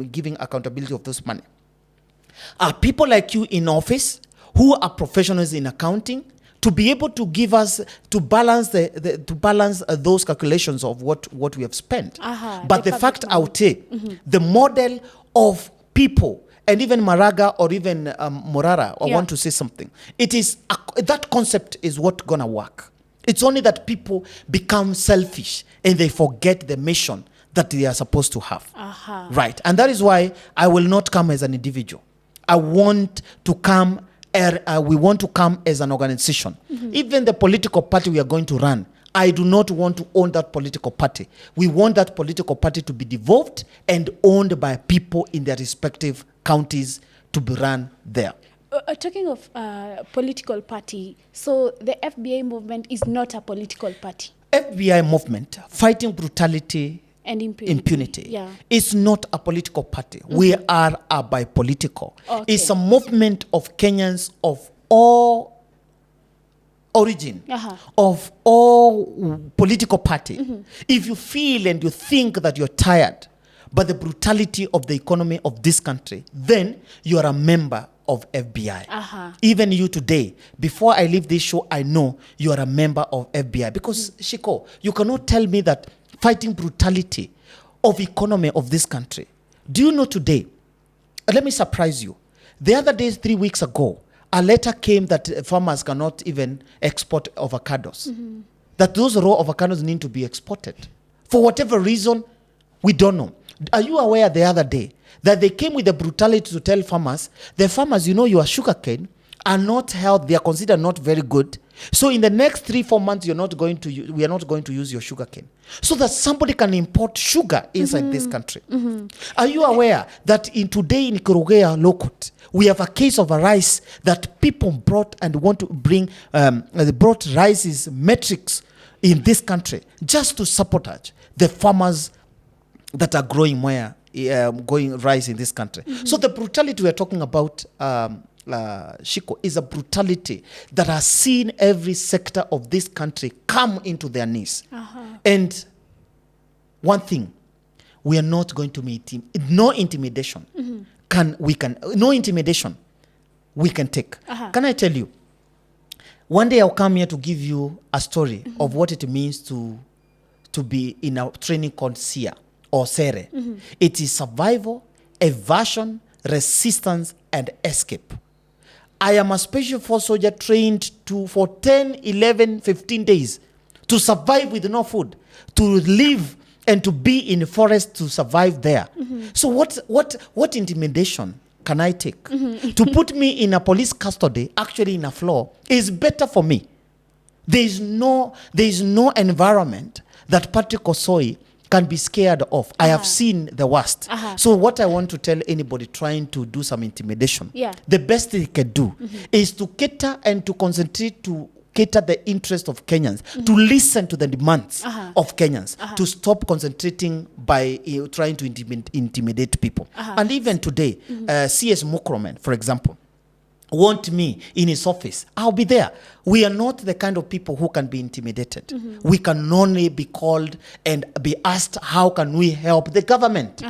giving accountability of this money. Are people like you in office who are professionals in accounting to be able to give us, to balance those calculations of what we have spent. But the fact out here, the model of people, and even Maraga or even Morara, I want to say something. It is that concept is what gonna work. It's only that people become selfish and they forget the mission that they are supposed to have. Right, and that is why I will not come as an individual. I want to come. We want to come as an organization. Even the political party we are going to run, I do not want to own that political party. We want that political party to be devolved and owned by people in their respective counties to be run there. Talking of political party, so the FBI movement is not a political party. FBI movement, fighting brutality and impunity is not a political party. We are a bipolitical. It's a movement of Kenyans of all origin, of all political party. If you feel and you think that you're tired by the brutality of the economy of this country, then you are a member of FBI. Even you today, before I leave this show, I know you are a member of FBI. Because, Shiko, you cannot tell me that fighting brutality of economy of this country. Do you know today, let me surprise you. The other day, 3 weeks ago, a letter came that farmers cannot even export avocados. That those raw avocados need to be exported. For whatever reason, we don't know. Are you aware the other day that they came with the brutality to tell farmers, the farmers, you know, your sugarcane are not held, they are considered not very good. So in the next 3-4 months, we are not going to use your sugarcane. So that somebody can import sugar inside this country. Are you aware that today in Kurugea Lokot, we have a case of a rice that people brought and want to bring, they brought rice's metrics in this country just to sabotage the farmers that are growing rice in this country. So the brutality we are talking about, Shiko, is a brutality that has seen every sector of this country come into their knees. And one thing, we are not going to meet no intimidation. No intimidation we can take. Can I tell you? One day I'll come here to give you a story of what it means to be in a training called SIA or SERE. It is survival, evasion, resistance, and escape. I am a special force soldier trained for 10, 11, 15 days to survive with no food, to live and to be in the forest to survive there. So what intimidation can I take? To put me in a police custody, actually in a floor, is better for me. There is no environment that Patrick Osoi can be scared of. I have seen the worst. So what I want to tell anybody trying to do some intimidation, the best they can do is to cater and to concentrate to cater the interest of Kenyans, to listen to the demands of Kenyans, to stop concentrating by trying to intimidate people. And even today, CS Mukromen, for example, want me in his office, I'll be there. We are not the kind of people who can be intimidated. We can only be called and be asked, how can we help the government?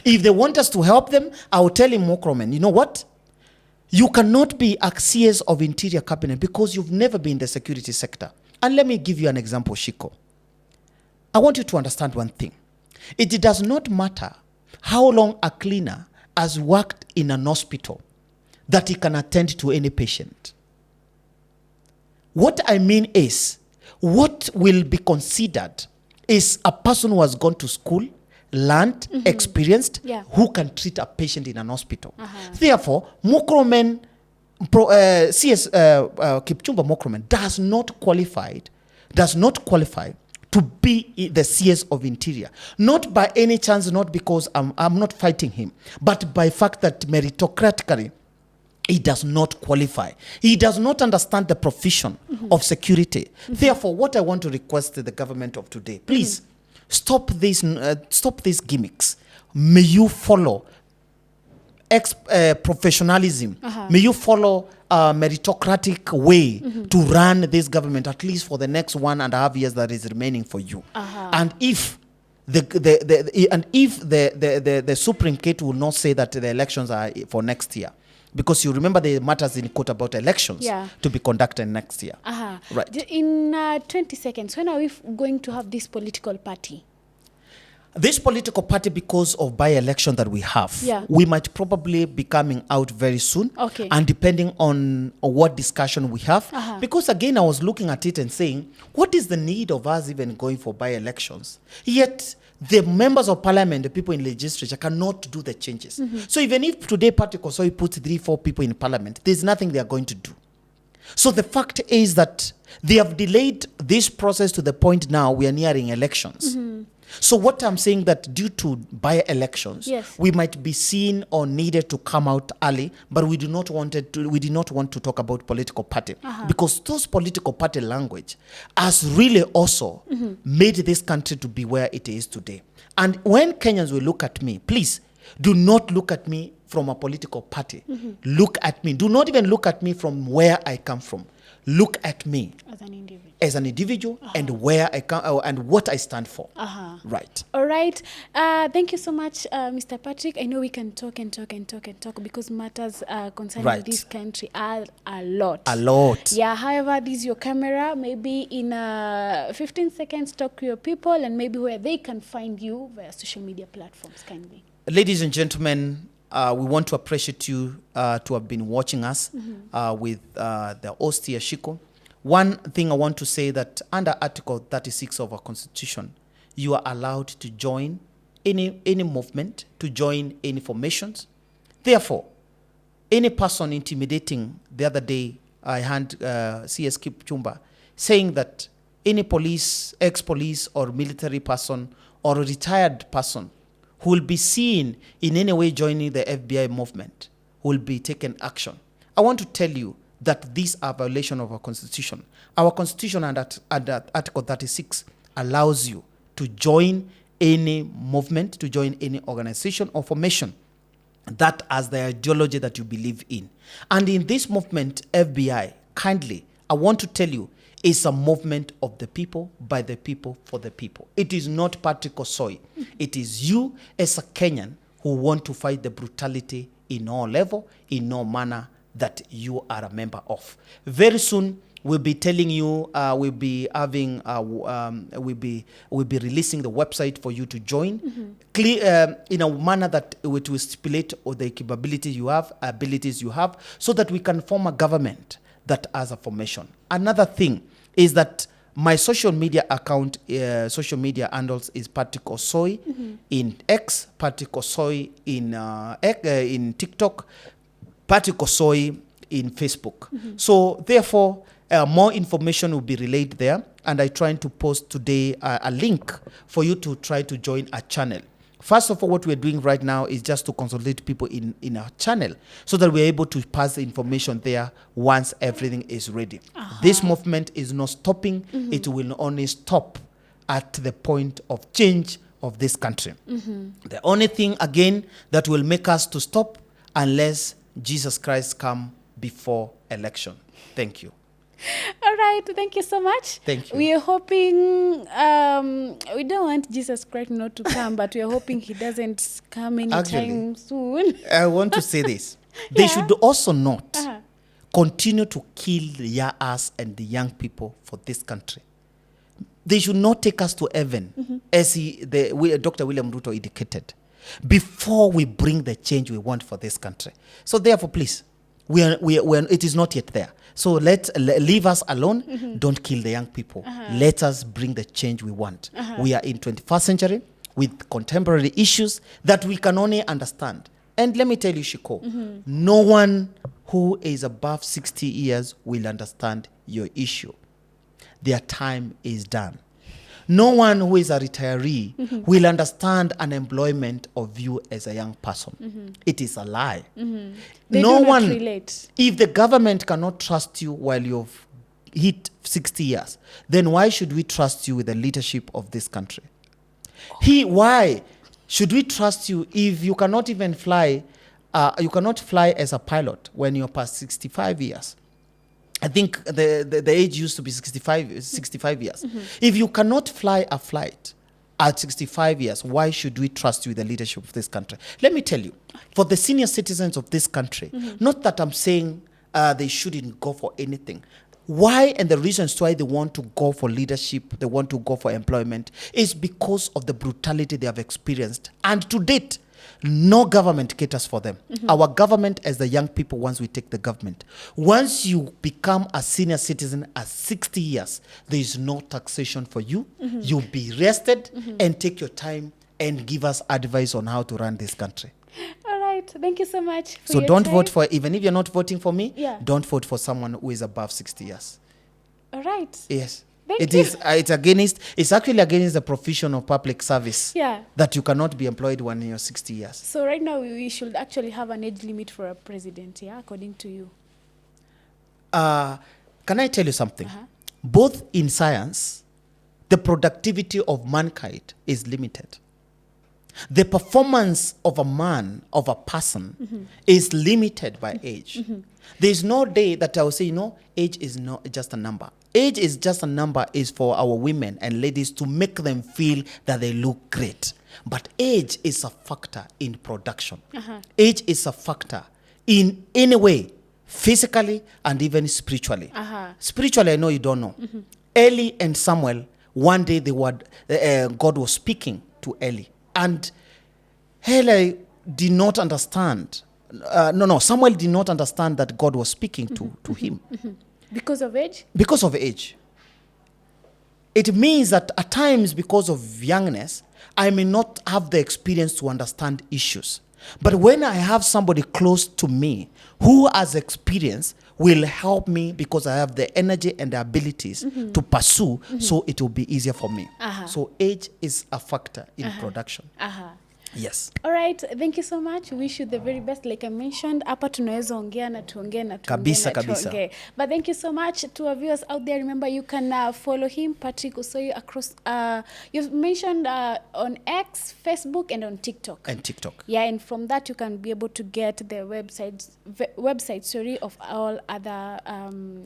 If they want us to help them, I'll tell him, Mokromen, you know what? You cannot be a CS of Interior Cabinet because you've never been in the security sector. And let me give you an example, Shiko. I want you to understand one thing. It does not matter how long a cleaner has worked in an hospital that he can attend to any patient. What I mean is, what will be considered is a person who has gone to school, learned, experienced, who can treat a patient in an hospital. Therefore, Mukromen CS Kipchumba Murkomen does not qualify to be the CS of Interior. Not by any chance, not because I'm not fighting him, but by fact that meritocratically, he does not qualify. He does not understand the profession of security. Therefore, what I want to request to the government of today, please stop these gimmicks. May you follow professionalism. May you follow a meritocratic way to run this government, at least for the next 1.5 years that is remaining for you. And if the Supreme Court will not say that the elections are for next year, because you remember the matters in court about elections to be conducted next year. Right. In 20 seconds, when are we going to have this political party? This political party, because of by-election that we have, we might probably be coming out very soon. Okay. And depending on what discussion we have. Because again, I was looking at it and saying, what is the need of us even going for by-elections? Yet, the members of parliament, the people in legislature, cannot do the changes. So even if today Patrick Osoi puts 3-4 people in parliament, there's nothing they are going to do. So the fact is that they have delayed this process to the point now we are nearing elections. So what I'm saying that due to by-elections, we might be seen or needed to come out early, but we did not want to talk about political party because those political party language has really also made this country to be where it is today. And when Kenyans will look at me, please do not look at me from a political party. Look at me. Do not even look at me from where I come from. Look at me as an individual and where I come and what I stand for. Right. All right. Thank you so much, Mr. Patrick. I know we can talk because matters concerning this country are a lot. A lot. Yeah. However, this is your camera. Maybe in 15 seconds, talk to your people and maybe where they can find you via social media platforms. Kindly. Ladies and gentlemen, we want to appreciate you to have been watching us with the host here, Shiko. One thing I want to say that under Article 36 of our Constitution, you are allowed to join any movement, to join any formations. Therefore, any person intimidating, the other day I had CS Kipchumba saying that any police, ex-police or military person or a retired person who will be seen in any way joining the FBI movement will be taken action. I want to tell you that these are violation of our Constitution. Our Constitution under Article 36 allows you to join any movement, to join any organization or formation that has the ideology that you believe in. And in this movement, FBI, kindly, I want to tell you, is a movement of the people, by the people, for the people. It is not Patrick Osoi. It is you as a Kenyan who want to fight the brutality in all level, in all manner that you are a member of. Very soon, we'll be telling you, we'll be releasing the website for you to join, clear in a manner that it will stipulate all the capabilities you have, abilities you have, so that we can form a government that has a formation. Another thing is that my social media account, social media handles is Patrick Osoi in X, Patrick Osoi in TikTok, Patrick Osoi in Facebook. So therefore, more information will be relayed there, and I trying to post today a link for you to try to join a channel. First of all, what we're doing right now is just to consolidate people in our channel so that we're able to pass the information there once everything is ready. This movement is not stopping. It will only stop at the point of change of this country. The only thing, again, that will make us to stop unless Jesus Christ come before election. Thank you. All right, thank you so much. Thank you. We are hoping, we don't want Jesus Christ not to come, but we are hoping he doesn't come anytime soon. I want to say this. They should also not continue to kill us and the young people for this country. They should not take us to heaven, as Dr. William Ruto indicated, before we bring the change we want for this country. So therefore, please, it is not yet there. So leave us alone. Don't kill the young people. Let us bring the change we want. We are in 21st century with contemporary issues that we can only understand. And let me tell you, Shiko, no one who is above 60 years will understand your issue. Their time is done. No one who is a retiree will understand unemployment of you as a young person. It is a lie. They No do not one, relate. if the government cannot trust you while you've hit 60 years, then why should we trust you with the leadership of this country? Why should we trust you if you cannot even fly? You cannot fly as a pilot when you're past 65 years. I think the age used to be 65 years. If you cannot fly a flight at 65 years, why should we trust you with the leadership of this country? Let me tell you, for the senior citizens of this country, not that I'm saying they shouldn't go for anything. Why and the reasons why they want to go for leadership, they want to go for employment, is because of the brutality they have experienced. And to date, no government caters for them. Our government, as the young people, once we take the government, once you become a senior citizen at 60 years, there is no taxation for you. You'll be rested and take your time and give us advice on how to run this country. All right. Thank you so much. So don't vote for, even if you're not voting for me, Yeah. don't vote for someone who is above 60 years. All right. Yes. Thank you. It's actually against the profession of public service. Yeah. That you cannot be employed when you're 60 years. So right now we should actually have an age limit for a president, yeah, according to you. Can I tell you something? Both in science, the productivity of mankind is limited. The performance of a man, of a person, is limited by age. There's no day that I will say, age is not just a number. Age is just a number, is for our women and ladies to make them feel that they look great. But age is a factor in production. Age is a factor in any way, physically and even spiritually. Spiritually, I know you don't know. Eli and Samuel, one day God was speaking to Eli. And Eli did not understand. Samuel did not understand that God was speaking to him. Because of age? Because of age. It means that at times, because of youngness, I may not have the experience to understand issues. But when I have somebody close to me who has experience, will help me because I have the energy and the abilities to pursue, so it will be easier for me. So age is a factor in production. Yes. All right, thank you so much. We wish you the very best. Like I mentioned, hapa tunaweza ongea na tuongee na tuongee Kabisa, na kabisa. tuongee. But thank you so much to our viewers out there. Remember, you can follow him, Patrick Osoi, across. You've mentioned on X, Facebook, and on TikTok. And TikTok. Yeah, and from that you can be able to get the website of all other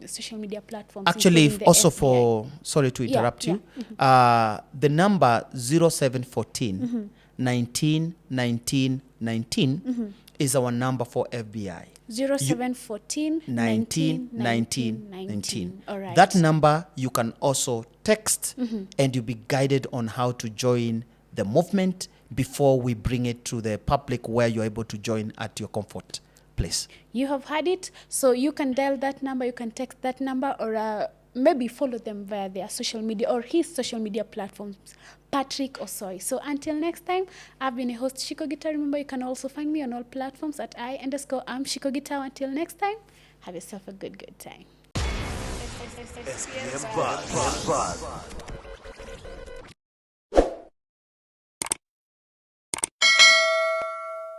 social media platforms. Actually, including the also FBI. sorry to interrupt you, yeah. the number 0714 19 19 19 is our number for FBI. 0714 19 19 19. All right. That number you can also text and you'll be guided on how to join the movement before we bring it to the public where you're able to join at your comfort place. You have heard it, so you can dial that number, you can text that number, or maybe follow them via their social media or his social media platforms, Patrick Osoi. So until next time, I've been a host, Shiko Guitar. Remember, you can also find me on all platforms at _am Shiko Guitar. Until next time, have yourself a good time. SPM Buzz.